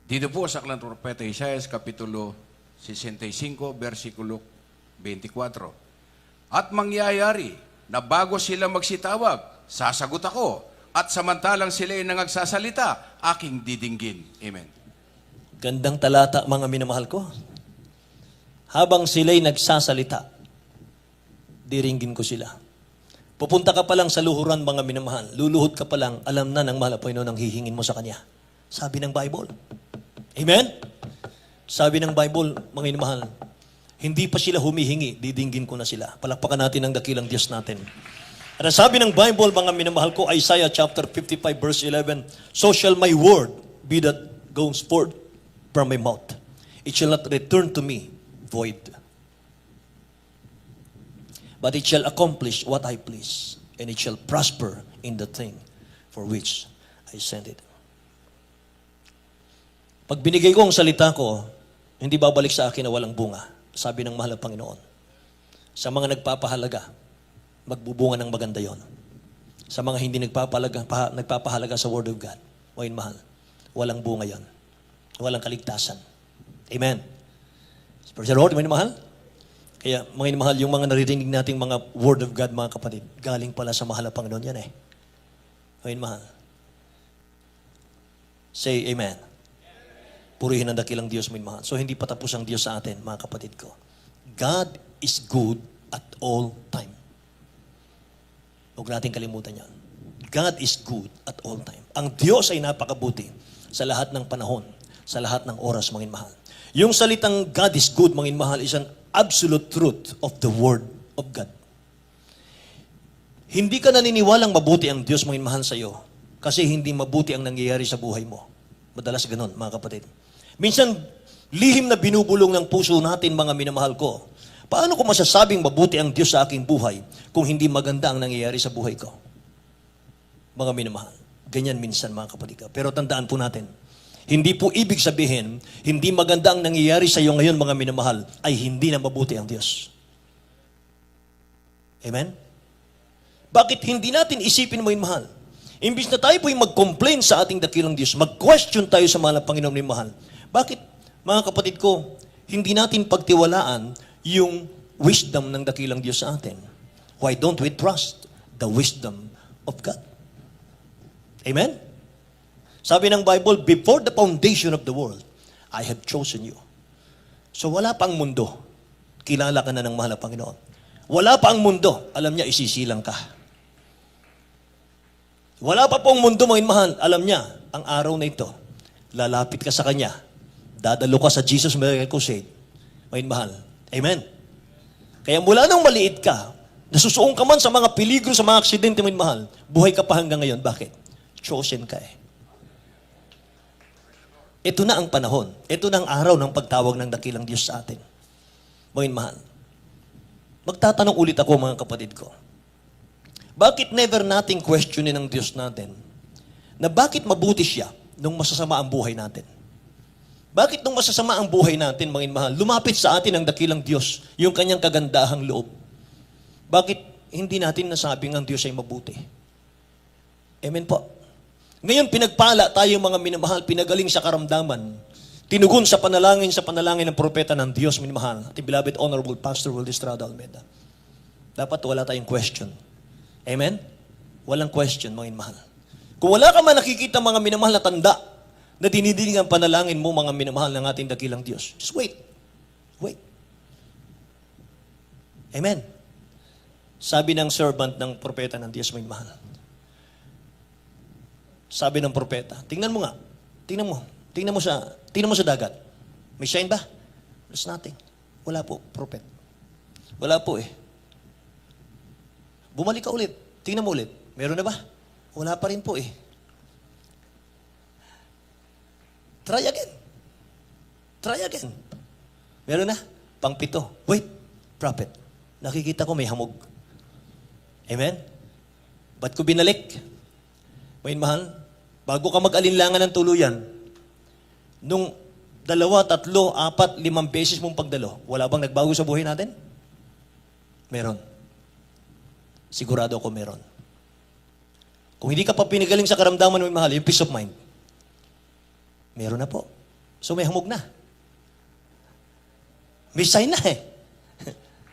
Dito po sa aklat ng propeta Isaias, kapitulo 65, versikulo 24. At mangyayari na bago sila magsitawag, sasagot ako. At samantalang sila ay nangagsasalita, aking didinggin. Amen. Gandang talata, mga minamahal ko. Habang sila'y nagsasalita, diringgin ko sila. Pupunta ka pa lang sa luhuran, mga minamahal. Luluhod ka pa lang, alam na ng mahal na Panginoon ang hihingin mo sa Kanya. Sabi ng Bible. Amen? Sabi ng Bible, mga minamahal, hindi pa sila humihingi, didinggin ko na sila. Palakpakan natin ang dakilang Diyos natin. At ang sabi ng Bible, mga minamahal ko, Isaiah chapter 55 verse 11, so shall my word be that goes forth from my mouth. It shall not return to me void, but it shall accomplish what I please, and it shall prosper in the thing for which I sent it. Pag binigay ko ang salita ko, hindi babalik sa akin na walang bunga. Sabi ng mahal na Panginoon. Sa mga nagpapahalaga, magbubunga ng maganda yon. Sa mga hindi nagpapahalaga sa Word of God, wain mahal, walang bunga yon. Walang kaligtasan. Amen. Praise the Lord, mga mahal. Kaya, mga mahal, yung mga naririnig nating mga Word of God, mga kapatid, galing pala sa mahal na Panginoon yan eh. Mga mahal. Say amen. Purihin ang dakilang Diyos, mga mahal. So, hindi pa tapos ang Diyos sa atin, mga kapatid ko. God is good at all time. Huwag natin kalimutan yan. God is good at all time. Ang Diyos ay napakabuti sa lahat ng panahon, sa lahat ng oras, mga mahal. Yung salitang God is good, mga mahal, is an absolute truth of the Word of God. Hindi ka naniniwalang mabuti ang Diyos, mga mahal, sa iyo kasi hindi mabuti ang nangyayari sa buhay mo. Madalas ganun, mga kapatid. Minsan, lihim na binubulong ng puso natin, mga minamahal ko. Paano ko masasabing mabuti ang Diyos sa aking buhay kung hindi maganda ang nangyayari sa buhay ko? Mga minamahal. Ganyan minsan, mga kapatid ko. Pero tandaan po natin, hindi po ibig sabihin, hindi maganda ang nangyayari sa iyo ngayon, mga minamahal, ay hindi na mabuti ang Diyos. Amen? Bakit hindi natin isipin, mga minamahal? Imbis na tayo po'y mag-complain sa ating dakilang Diyos, mag-question tayo sa mahal na Panginoon, mga minamahal. Bakit, mga kapatid ko, hindi natin pagtiwalaan yung wisdom ng dakilang Diyos sa atin? Why don't we trust the wisdom of God? Amen? Sabi ng Bible, before the foundation of the world, I have chosen you. So wala pang mundo, kilala ka na ng mahal na Panginoon. Wala pa ang mundo, alam niya, isisilang ka. Wala pa pong mundo, mga mahal, alam niya, ang araw na ito, lalapit ka sa Kanya, dadalo ka sa Jesus Miracle Crusade, mga mahal. Amen? Kaya mula nang maliit ka, nasusuong ka man sa mga peligro, sa mga aksidente, mga mahal, buhay ka pa hanggang ngayon. Bakit? Chosen ka eh. Ito na ang panahon. Ito na ang araw ng pagtawag ng dakilang Diyos sa atin. Mga mahal. Magtatanong ulit ako, mga kapatid ko. Bakit never nating questionin ang Diyos natin na bakit mabuti siya nung masasama ang buhay natin? Bakit nung masasama ang buhay natin, mga mahal, lumapit sa atin ang dakilang Diyos, yung kanyang kagandahang loob? Bakit hindi natin nasabing ang Diyos ay mabuti? Amen po. Ngayon, pinagpala tayo, mga minamahal, pinagaling sa karamdaman, tinugon sa panalangin ng propeta ng Diyos, minamahal, ating beloved Honorable Pastor Will Estrada Almeida. Dapat wala tayong question. Amen? Walang question, mga minamahal. Kung wala ka man nakikita, mga minamahal, na tanda na dinidinig ang panalangin mo, mga minamahal ng ating dakilang Diyos, just wait. Wait. Amen? Sabi ng servant ng propeta ng Diyos, mga minamahal. Sabi ng propeta, tingnan mo nga. Tingnan mo sa dagat. May sign ba? There's nothing. Wala po, prophet. Wala po eh. Bumalik ka ulit. Tingnan mo ulit. Meron na ba? Wala pa rin po eh. Try again. Try again. Meron na. Pang-pito. Wait, prophet. Nakikita ko may hamog. Amen? Ba't ko binalik? May mahal, bago ka mag-alinlangan ng tuluyan, nung 2, 3, 4, 5 beses mong pagdalo, wala bang nagbago sa buhay natin? Meron. Sigurado ako meron. Kung hindi ka pa pinagaling sa karamdaman, may mahal, yung peace of mind, meron na po. So may hamog na. May sign na eh.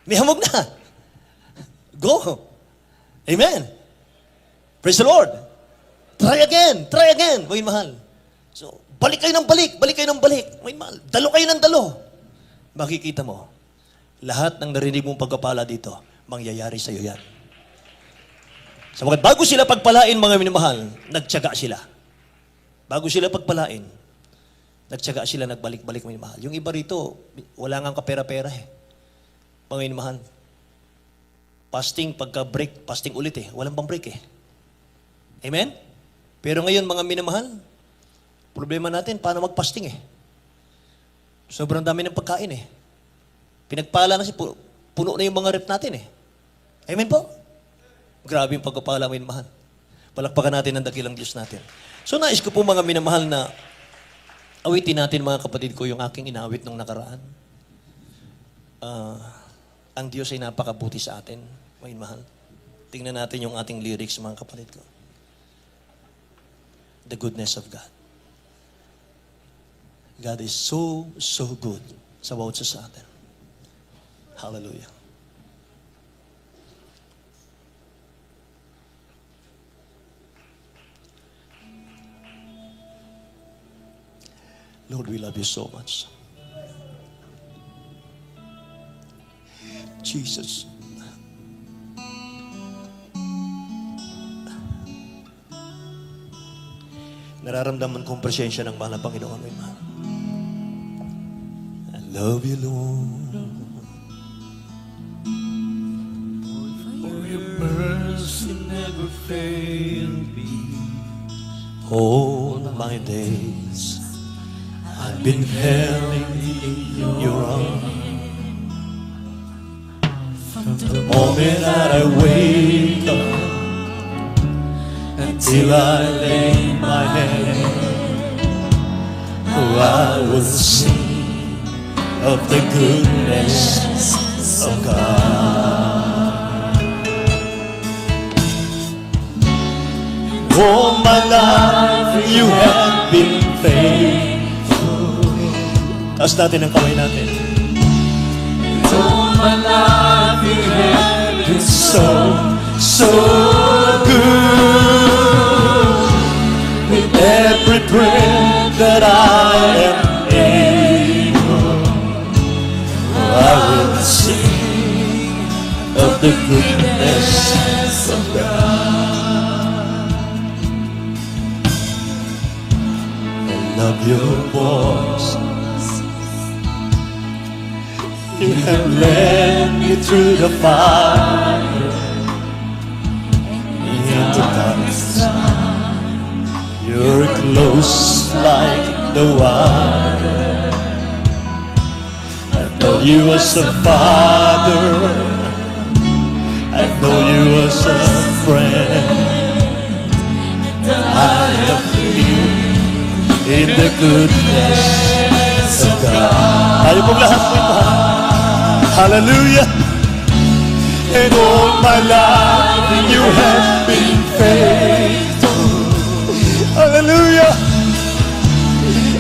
May hamog na. Go. Amen. Praise the Lord. Try again. Try again. May mahal. So, balik kayo ng balik. Balik kayo ng balik. May mahal. Dalo kayo ng dalo. Makikita mo, lahat ng narinig mong pagkapala dito, mangyayari sa iyo yan. Sapagkat bago sila pagpalain, mga minamahal, nagtiyaga sila. Bago sila pagpalain, nagtiyaga sila, nagbalik-balik, mga minamahal. Yung iba rito, wala nga kapera-pera eh. Mga minamahal. Fasting, pagka-break, fasting ulit eh. Walang pang break eh. Amen? Pero ngayon, mga minamahal, problema natin, paano mag-fasting eh? Sobrang dami ng pagkain eh. Pinagpala na puno na yung mga rep natin eh. Amen po? Grabe yung pagkapala, mga minamahal. Palakpakan natin ang dakilang Diyos natin. So nais ko po mga minamahal na awitin natin mga kapatid ko yung aking inawit nung nakaraan. Ang Diyos ay napakabuti sa atin, mga mahal. Tingnan natin yung ating lyrics, mga kapatid ko. The goodness of God. God is so, so good sa bawat sa atin. Hallelujah. Lord, we love you so much. Jesus. Nararamdaman kong presensya ng mahal na Panginoon. I love you, Lord. For your mercy never failed me. All my days I've been held in your arms. The moment that I wake up until I lay my head, oh, I will sing of the goodness of God. All my life you have been faithful. Taas natin ang kamay natin. All my life you have been so, so good. With every breath that I am able, I will sing of the goodness of God. I love your voice. You have led me through the fire and the darkness. You're close like the water. I know you as a father. I know you as a friend. I have you in the goodness of God. Tayo pong lahat po ito. Hallelujah. And all my life you have been faithful. Hallelujah.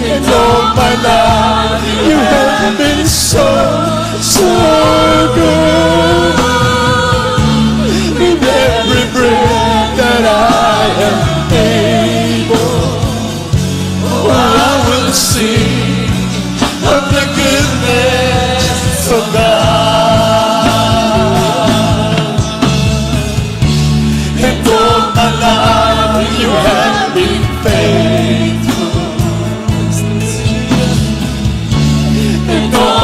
And all my life you have been so, so good. With every breath that I am able, oh, I will sing of the goodness of God. And all my life you have been faithful. And all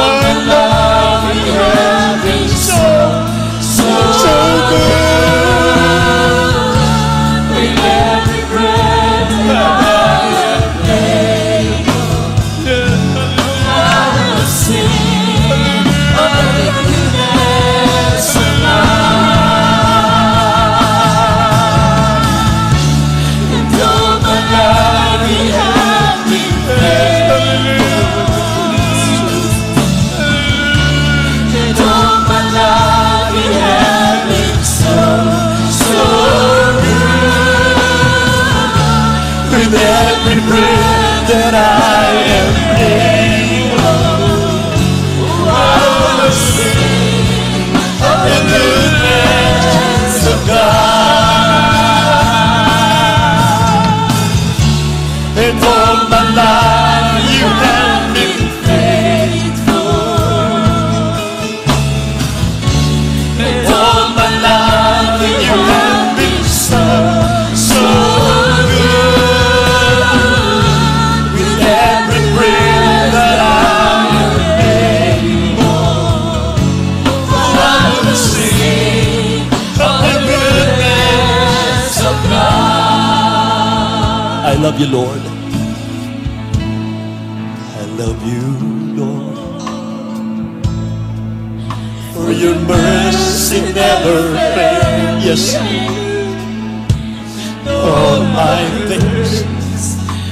love you, Lord. I love you, Lord. For your mercy never fails. Yes. All my days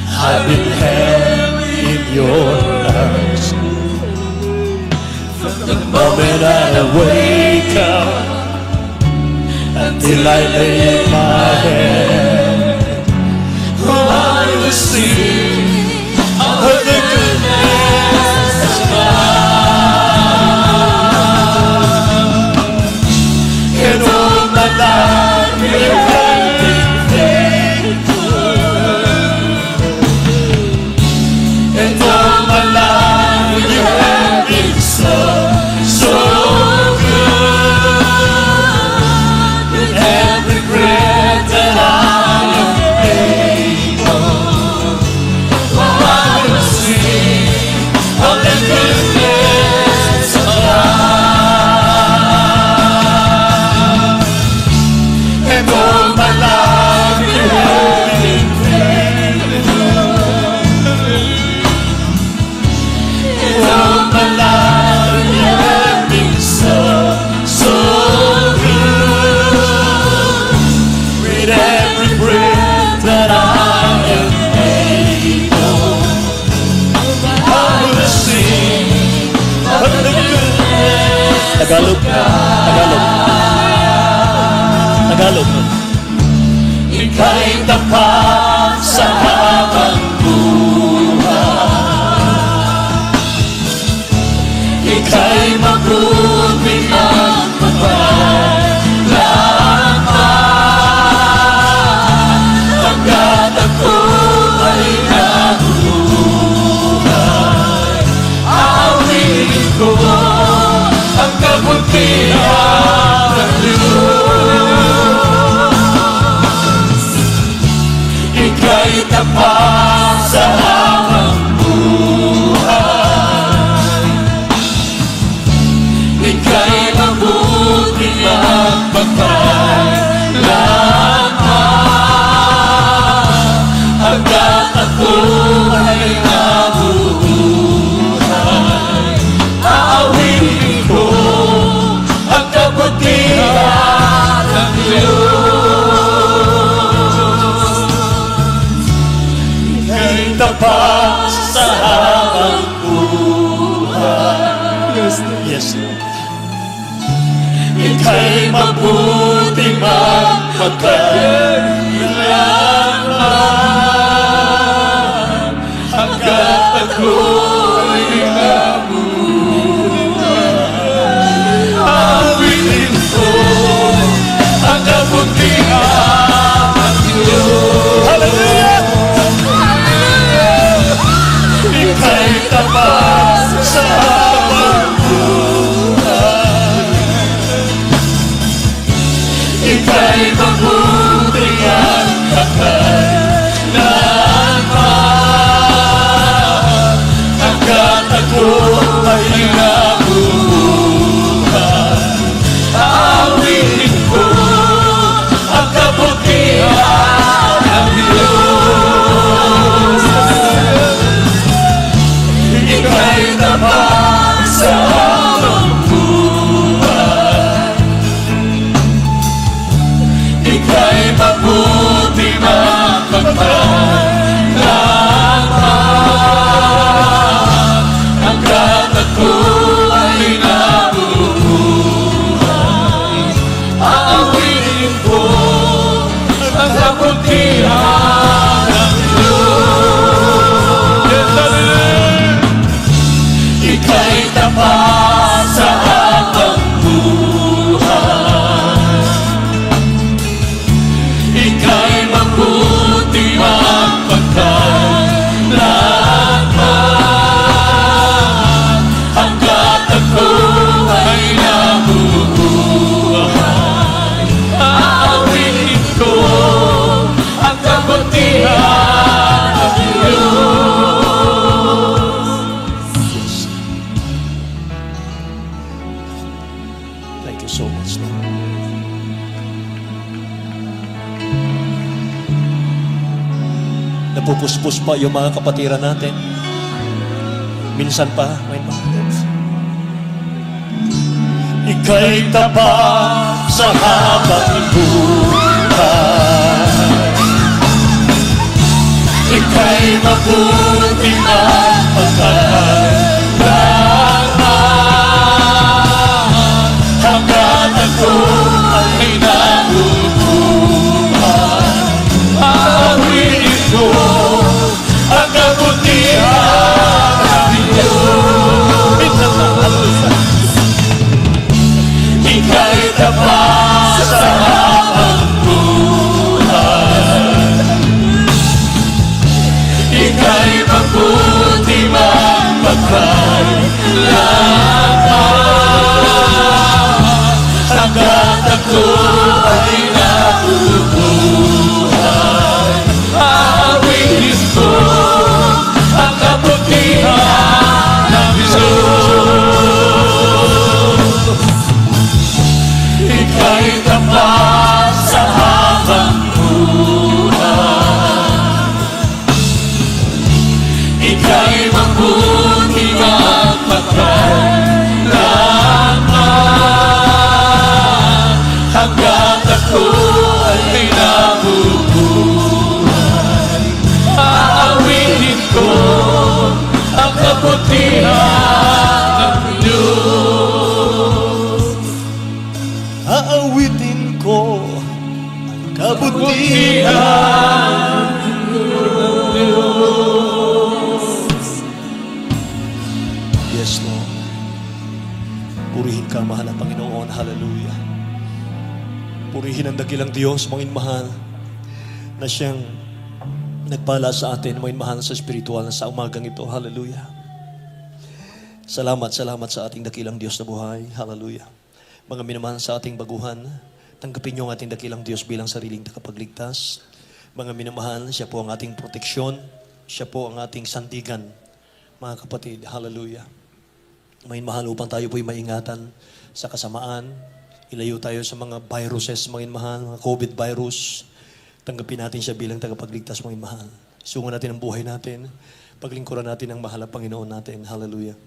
I've been held in your arms. From the moment I wake up until I lay my head, I will sing of the goodness of God. And all my life you have been faithful. And all my life you have been so good. With every breath that I am able, I will sing of the goodness of God. And all my life you have been faithful. And all my life you have been so good. With every breath that I am able, I will sing of the goodness Tagalog. Tagalog. Ika'y tapat sa habang buhay. Ika'y mabuti at mapaglaman. Hanggat ako ay nabuhay, aawin ko ang kabutihan ng Diyos. Ika'y tapat sa habang buhay. Ika'y mabuti at mapaglaman. Hanggat ako ay nabuhay, aawin ko ang kabutihan ng Diyos. Ika'y tapat sa habang buhay. Yes, Lord. Ika'y mabuti magpaglaman. Hanggat ako'y nabuhay, aawinin ko ang kabutihan ng Diyos. Hallelujah! Ika'y tapat sa habang buhay. Ika'y mabuti at mapaglaman. Hanggat ako ay nabuhay, aawinin ko ang kabutihan ng Diyos. Ika'y tapat sa habang buhay. Ika'y mabuti mapaglaman. Hanggat ako ay nabuhay, aawinin ko ang kabutihan ng Diyos. Ika'y tapat sa habang buhay. Ika'y mabuti magpaglaman. Hanggat ako ay nabuhay, aawinin ko ang kabutihan ng Diyos. Thank you so much, Lord. Napupuspos pa yung mga kapatiran natin. Minsan pa, may mahal. Ika'y tapat sa habang buhay. Ika'y mabuti na pagkakalaman. Hanggang ako ay nabubuhay. Aawinin ko ang kabutihan ng Diyos. Ika'y tapat sa habang buhay. Ika'y mabuti magpagkailanman. Hanggat ako ay nabubuhay. Aawinin ko ang kabutihan ng Diyos. Ika'y tapat sa habang buhay. Ika'y mabuti magpagkailanman. Hanggat ako ay nabubuhay. Aawinin ko ang kabutihan ng Diyos. Aawitin ko ang kabutihan ng Diyos. Yes, Lord. Purihin ka, mahal na Panginoon. Hallelujah. Purihin ang dakilang Diyos, mga mahal, na siyang nagpala sa atin, mga mahal, sa spiritual na sa umagang ito. Hallelujah. Salamat sa ating dakilang Diyos na buhay. Hallelujah. Mga minamahal sa ating baguhan, tanggapin niyo ang ating dakilang Diyos bilang sariling takapagligtas. Mga minamahal, siya po ang ating proteksyon. Siya po ang ating sandigan. Mga kapatid, hallelujah. Mga mahal, upang tayo po'y maingatan sa kasamaan. Ilayo tayo sa mga viruses, mga mahal, mga COVID virus. Tanggapin natin siya bilang tagapagligtas, mga mahal. Sungan natin ang buhay natin. Paglingkuran natin ang mahal na Panginoon natin. Hallelujah.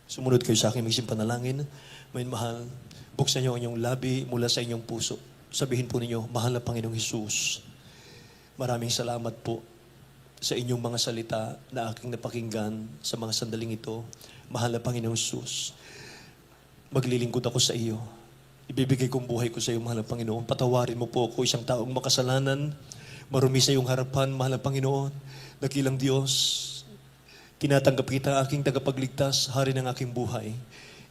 Sumunod kayo sa akin, may panalangin. Mga mahal, buksan niyo ang inyong labi mula sa inyong puso. Sabihin po ninyo, mahal na Panginoong Hesus, maraming salamat po sa inyong mga salita na aking napakinggan sa mga sandaling ito. Mahal na Panginoong Hesus, maglilingkod ako sa iyo. Ibibigay kong buhay ko sa iyo, mahal na Panginoon. Patawarin mo po ako, isang taong makasalanan, marumi sa iyong harapan, mahal na Panginoon. Dakilang Diyos, tinatanggap kita, aking tagapagligtas, hari ng aking buhay.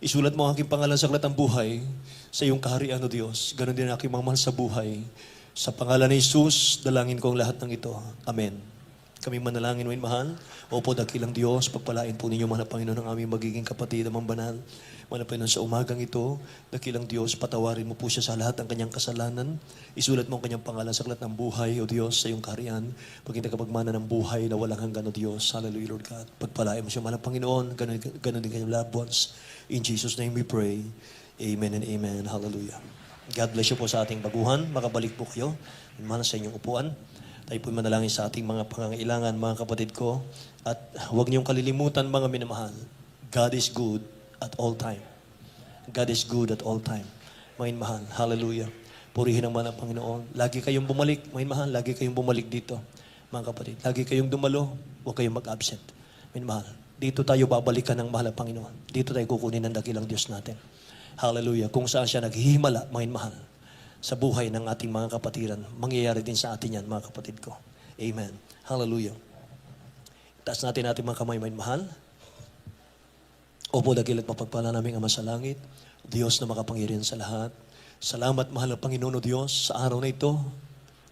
Isulat mo ang aking pangalan sa aklat ng buhay sa iyong kaharian, O Diyos. Ganon din ang aking mga mahal sa buhay. Sa pangalan ni Jesus, dalangin ko ang lahat ng ito. Amen. Kami manalangin, O mahal. Opo, dakilang Diyos, pagpalain po ninyo, mahal na Panginoon, ang aming magiging kapatid, amang banal. Mahal na Panginoon, sa umagang ito, dakilang Diyos, patawarin mo po siya sa lahat ng kanyang kasalanan. Isulat mo ang kanyang pangalan sa aklat ng buhay, O Diyos, sa iyong kaharian. Paging tagapagmana ng buhay na walang hanggan, O Diyos. Hallelujah, Lord God. Pagpalain mo siya, mahal na Panginoon. Ganon din kanyang loved ones. In Jesus' name we pray. Amen and amen. Hallelujah. God bless you po sa ating baguhan. Makabalik po kayo. Mahal sa inyong upuan. Tayo po manalangin sa ating mga pangangailangan, mga kapatid ko. At huwag niyong kalilimutan, mga minamahal. God is good at all time. God is good at all time. Mga mahal. Hallelujah. Purihin ang mga Panginoon. Lagi kayong bumalik. Mga mahal, lagi kayong bumalik dito. Mga kapatid. Lagi kayong dumalo. Huwag kayong mag-absent. Mga mahal. Dito tayo babalikan ng mahal na Panginoon. Dito tayo kukunin ng dakilang Diyos natin. Hallelujah. Kung saan siya naghihimala, mga mahal, sa buhay ng ating mga kapatiran, mangyayari din sa atin yan, mga kapatid ko. Amen. Hallelujah. Taas natin ating mga kamay, mga mahal. Opo, dakilat mapagpala namin Ama sa langit, Diyos na makapangyarihan sa lahat. Salamat, mahal na Panginoon o Diyos, sa araw na ito.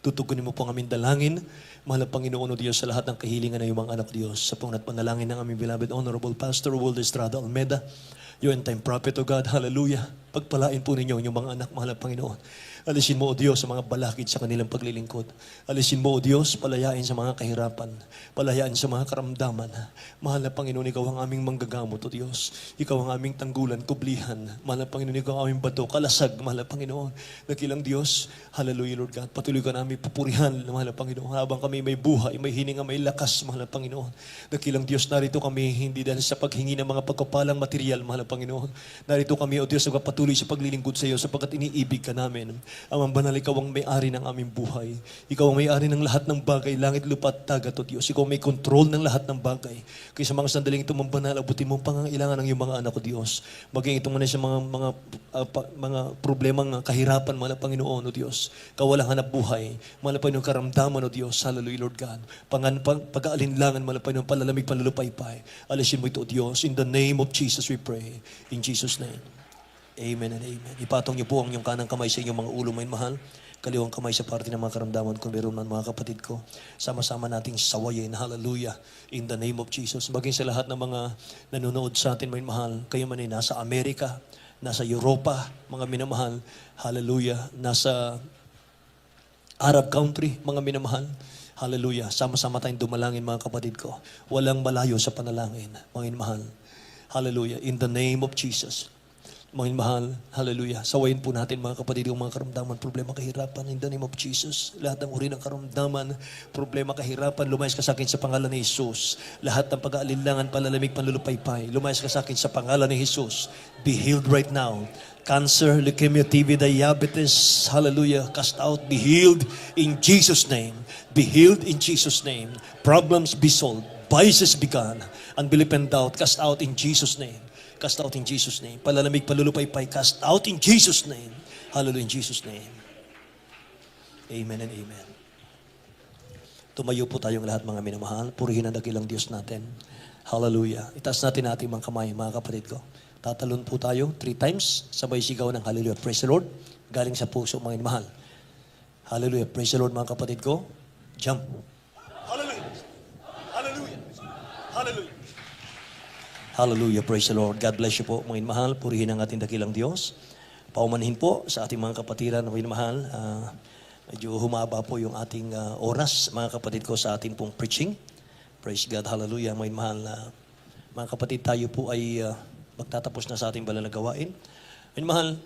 Tutugunin mo po ang aming dalangin. Mahal na Panginoon o Diyos, sa lahat ng kahilingan ng iyong mga anak Diyos. Sa punat panalangin ng aming beloved Honorable Pastor Waldo Estrada Almeda, your end-time prophet o God. Hallelujah. Pagpalain po ninyo yung mga anak, mahal na Panginoon. Alisin mo, O Diyos, sa mga balakid sa kanilang paglilingkod. Alisin mo, O Diyos, palayain sa mga kahirapan. Palayain sa mga karamdaman. Mahal na Panginoon, Ikaw ang aming manggagamot, O Diyos. Ikaw ang aming tanggulan, kublihan. Mahal na Panginoon, Ikaw ang aming bato, kalasag, mahal na Panginoon. Nakilang Diyos, hallelujah, Lord God. Patuloy ka namin pupurihan, mahal na Panginoon. Habang kami may buhay, may hininga, may lakas, mahal na Panginoon. Nakilang Diyos, narito kami hindi dahil sa paghingi ng mga pagkapalang material, mahal na Panginoon. Narito kami, O Diyos, patuloy sa paglilingkod sa iyo sapagkat iniibig ka namin. Amang banal, Ikaw ang may-ari ng aming buhay. Ikaw ang may-ari ng lahat ng bagay, langit, lupa at dagat, O Diyos. Ikaw may kontrol ng lahat ng bagay. Kaya sa mga sandaling ito, Banal, abutin mo ang pangangailangan ng iyong mga anak, O Diyos. Maging itong sa mga problemang kahirapan, mahal na Panginoon, O Diyos. Kawalang hanap buhay, mahal na Panginoon, karamdaman, O Diyos. Hallelujah, Lord God. Pag-aalinlangan, mahal na Panginoon, palalamig, panlulupaypay. Alisin mo ito, O Diyos. In the name of Jesus we pray. In Jesus' name. Amen and amen. Ipatong niyo po ang inyong kanang kamay sa inyong mga ulo, may mahal. Kaliwang kamay sa parte ng mga karamdaman kung meron man, mga kapatid ko. Sama-sama nating sawayin. Hallelujah. In the name of Jesus. Baging sa lahat ng mga nanonood sa atin, may mahal. Kayo man ay nasa Amerika, nasa Europa, mga minamahal. Hallelujah. Nasa Arab country, mga minamahal. Hallelujah. Sama-sama tayong dumalangin, mga kapatid ko. Walang malayo sa panalangin, mga minamahal. Hallelujah. In the name of Jesus. Mga mahal, hallelujah. Sawayin po natin, mga kapatid, yung mga karamdaman, problema, kahirapan, in the name of Jesus. Lahat ng uri ng karamdaman, problema, kahirapan, lumayas ka sa akin sa pangalan ni Jesus. Lahat ng pag-aalinlangan, palalamig, panlulupaypay, lumayas ka sa akin sa pangalan ni Jesus. Be healed right now. Cancer, leukemia, TB, diabetes, hallelujah, cast out, be healed in Jesus' name. Be healed in Jesus' name. Problems be solved. Vices be gone. Unbelief and doubt, cast out in Jesus' name. Cast out in Jesus' name. Palalamig, palulupaypay, cast out in Jesus' name. Hallelujah, in Jesus' name. Amen and amen. Tumayo po tayong lahat, mga minamahal. Purihin ang dakilang Diyos natin. Hallelujah. Itaas natin ating mga kamay, mga kapatid ko. Tatalon po tayo 3 times. Sabay sigaw ng hallelujah. Praise the Lord. Galing sa puso, mga minamahal. Hallelujah. Praise the Lord, mga kapatid ko. Jump. Hallelujah. Hallelujah. Hallelujah. Hallelujah, praise the Lord. God bless you po, mga inmahal. Purihin ang ating dakilang Diyos. Paumanhin po sa ating mga kapatiran, mga inmahal. Medyo humaba po yung ating oras, mga kapatid ko, sa ating pong preaching. Praise God, hallelujah, mga inmahal. Mga kapatid, tayo po ay magtatapos na sa ating banal na gawain. Mga inmahal,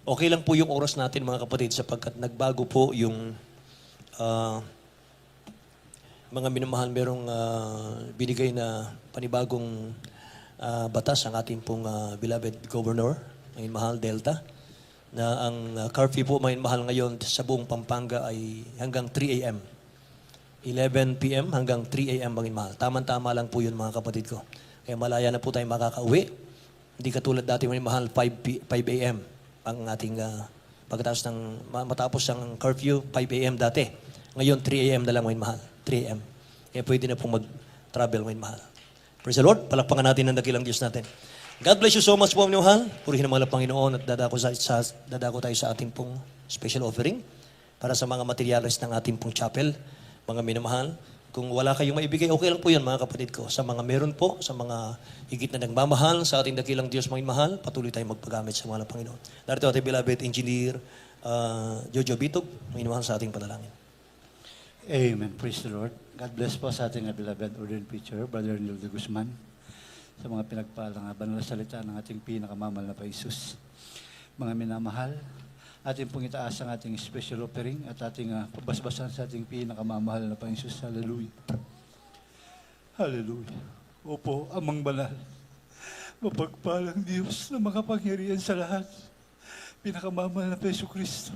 okay lang po yung oras natin, mga kapatid, sapagkat nagbago po yung mga minamahal, merong binigay na panibagong batas ang ating pong beloved Governor, ngayon mahal Delta, na ang curfew po ngayon mahal ngayon sa buong Pampanga ay hanggang 3 a.m. 11 p.m. hanggang 3 a.m. ngayon mahal. Tama-tama lang po yun, mga kapatid ko. Kaya malaya na po tayo makakauwi. Hindi katulad dati ngayon mahal 5 a.m. ang ating pagkatapos ng matapos ang curfew 5 a.m. dati. Ngayon 3 a.m. na lang ngayon mahal. 3 a.m. Kaya pwede na pong mag-travel ngayon mahal. Praise the Lord. Palakpakan natin ang dakilang Diyos natin. God bless you so much po, minamahal. Purihin ang mga Panginoon at dadako tayo sa ating pong special offering para sa mga materials ng ating pong chapel. Mga minamahal, kung wala kayong maibigay, okay lang po yan, mga kapatid ko. Sa mga meron po, sa mga higit na nagmamahal, sa ating dakilang Diyos, mga mahal, patuloy tayong magpagamit sa mga Panginoon. Narito ating beloved engineer, Jojo Bitog, minamahal sa ating panalangin. Amen. Praise the Lord. God bless po sa ating beloved ordained preacher, Brother Nildo Guzman, sa mga pinagpalang banal na salita ng ating pinakamamahal na Jesus. Mga minamahal, ating pong itaas ang ating special offering at ating pabasbasan sa ating pinakamamahal na Jesus. Hallelujah. Hallelujah. Opo, Amang Banal, mapagpalang Diyos na makapangyarihan sa lahat, pinakamamahal na Yesu Kristo.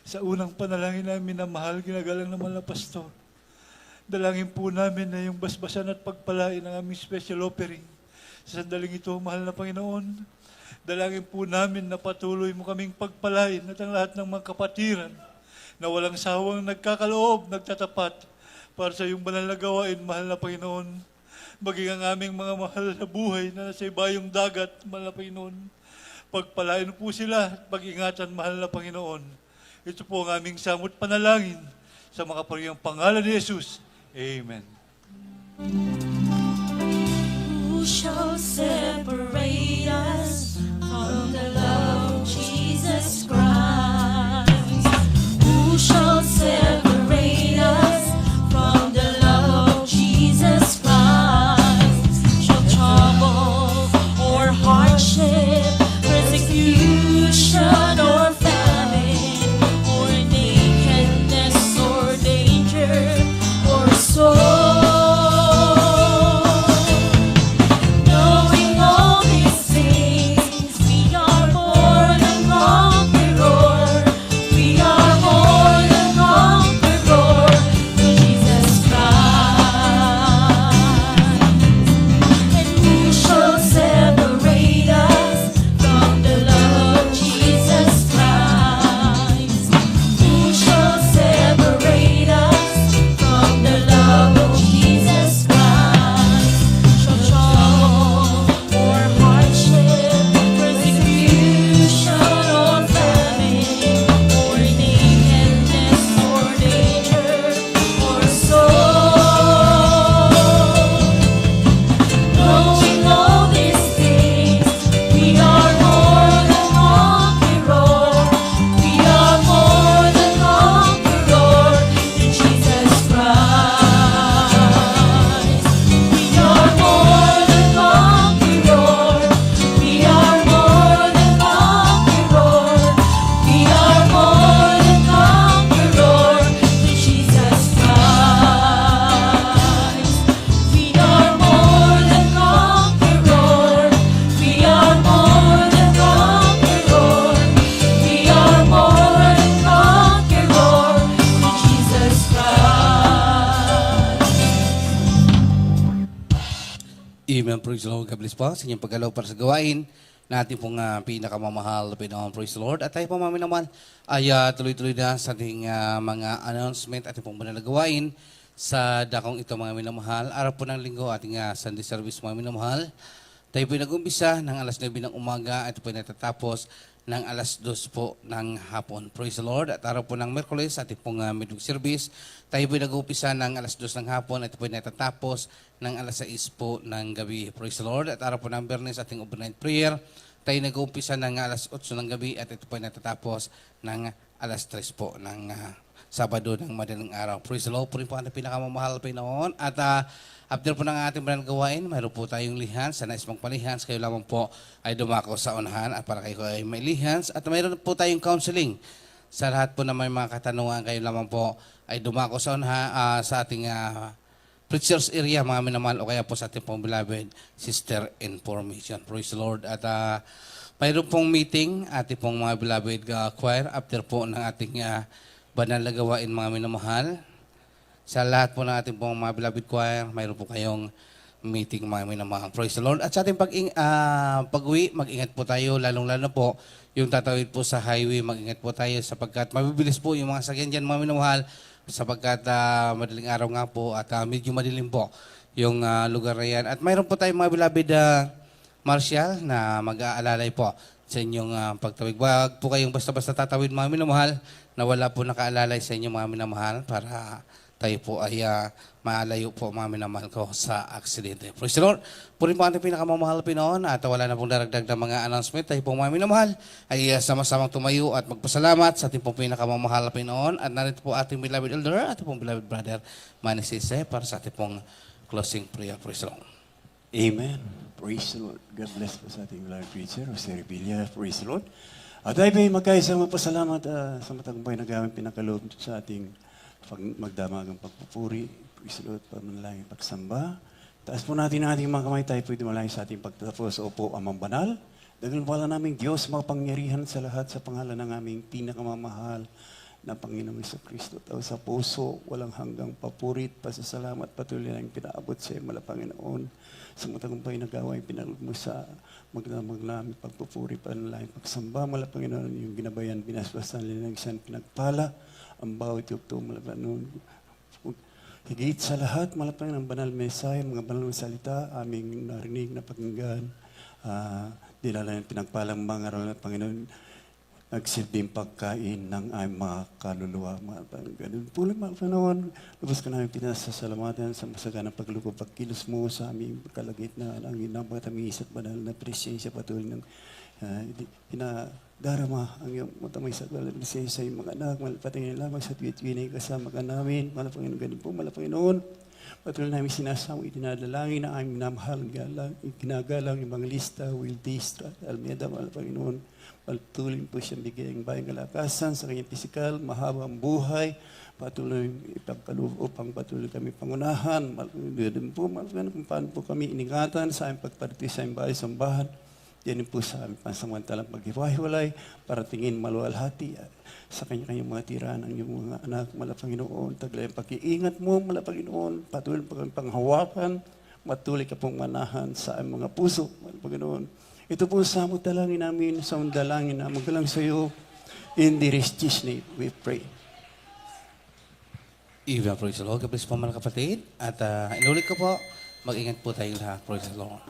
Sa unang panalangin namin na mahal, ginagalang naman na pastor, dalangin po namin na yung basbasan at pagpalain ng aming special offering. Sa sandaling ito, mahal na Panginoon, dalangin po namin na patuloy mo kaming pagpalain at ang lahat ng mga kapatiran na walang sawang nagkakaloob, nagtatapat para sa iyong banal na gawain, mahal na Panginoon. Maging ang aming mga mahal na buhay na nasa ibayong dagat, mahal na Panginoon. Pagpalain po sila at pag-ingatan, mahal na Panginoon. Ito po ang aming samot panalangin sa makaparyang pangalan ni Jesus. Amen. Who shall separate us from praise the Lord. God bless po sa inyong pagalaw para sa gawain na ating pong pinakamamahal na Pinoon. Praise the Lord. At tayo po mami naman ay tuloy-tuloy na sa ating mga announcement at pong banal na gawain sa dakong ito mga minamahal. Araw po ng linggo ating Sunday service mga minamahal. Tayo po nag-umpisa ng alas 9 ng umaga at po natatapos ng alas 2 po ng hapon. Praise the Lord. At araw po ng Merkules, ating pong midweek service. Tayo po nag-umpisa ng alas 2 ng hapon at po natatapos ng alas 6 po ng gabi. Praise the Lord. At araw po ng Biyernes, ating overnight prayer. Tayo nag-umpisa ng alas 8 ng gabi at ito po natatapos ng alas 3 po ng Sabado ng madaling araw. Praise the Lord. Po rin po ang pinakamamahal pa noon. At after po ng ating banal gawain, mayroon po tayong lihans. Sa nais mong palihans, kayo lamang po ay dumako sa unahan at para kayo ay may lihans. At mayroon po tayong counseling. Sa lahat po na may mga katanungan, kayo lamang po ay dumako sa unahan sa ating preachers area, mga minamahal, o kaya po sa ating pong beloved sister information. Praise the Lord. At mayroon pong meeting, ating pong mga beloved choir, after po ng ating banal na gawain, mga minamahal. Sa lahat po ng ating pong mga beloved choir, mayroon po kayong meeting, mga minamahal. Praise the Lord. At sa ating pag-uwi, mag-ingat po tayo, lalong-lalo po yung tatawid po sa highway, mag-ingat po tayo sapagkat mabibilis po yung mga sakyan dyan, mga minamahal, sapagkat madaling araw nga po at medyo madilim po yung lugar na yan. At mayroon po tayong mga beloved Marshall na mag-aalalay po sa inyong pagtawid. Wag po kayong basta-basta tatawid, mga minamahal, na wala po nakaalalay sa inyong mga minamahal para tayo po ay maalayo po, mga minamahal ko, sa aksidente. Praise the Lord. Puri po ating pinakamamahal Pinoon at wala na pong daragdag na mga announcement. Tayo po, mga minamahal, ay sama-samang tumayo at magpasalamat sa ating pong pinakamamahal Pinoon. At narito po ating beloved elder at pong beloved brother Manny Sise para sa ating pong closing prayer. Praise the Lord. Amen. Praise the Lord. God bless po sa ating beloved preacher, Jose Revilla. Praise the Lord. At tayo ba'y magkaisang magpasalamat sa matagumpay na gamit pinakaloob sa ating magdamagang pagpupuri. Praise the Lord, pamanalangin, pagsamba. Taas po natin ang ating mga kamay, tayo pwede malangin sa ating pagtatapos. Opo, Amang Banal. Dahil wala naming Diyos, makapangyarihan sa lahat sa pangalan ng aming pinakamamahal na Panginoong Jesucristo. Tao sa puso, walang hanggang papurit, pasasalamat, patuloy na yung pinaabot sa iyo, Panginoon. Sa matagumpay na gawain, pinalog mo sa magdamag namin pagpupuri, panalangin, pagsamba, Panginoon, yung ginabayan, binasbasan, linagsan, pinagpala, ang bawat yugto, Panginoon. Higit sa lahat, malapang ng banal mesay, mga banal na salita, aming narinig na pakinggan, dinala ng pinagpalang mga aral ng Panginoon, nagsilbing pagkain ng aming mga kaluluwa. Ganun po lang, mga Panginoon, lubos ka namin pinasasalamatan sa masaganang paglugod, pagkilos mo sa aming kalagitnaan, ang inapatamis at banal na presensya patuloy ng pinadarama ang iyong matamay sa banal na presensya sa iyong mga anak, malapatingin lamang sa tuwit-tuwinay kasama ka namin, Panginoon, ganun po, Panginoon. Patuloy namin sinasama, itinadalangin na aming namahal, ginagalang yung mga lista, Will Distra, Almeida, Panginoon. Patuloy po siyang bigyan ng bayang kalakasan sa kanyang pisikal, mahabang buhay, patuloy ipagkaloob upang patuloy kami pangunahan. Doon po, kung paano po kami iningatan sa aming pagpariti sa aming bahay, sambahan. Yan po sa aming pansamantalang paghiwahiwalay para tingin maluwalhati sa kanya-kanyang mga tirahan ng iyong mga anak, Panginoon. Taglay ang pag-iingat mo, Panginoon. Patuloy po kami panghawakan, matuloy ka pong manahan sa aming mga puso, Panginoon. Ito po sa dalangin namin, sa dalangin na magalang sa iyo. In the Jesus' name, we pray. Praise the Lord. God bless po, mga kapatid. At inulit ko po, mag-ingat po tayong lahat. Praise the Lord.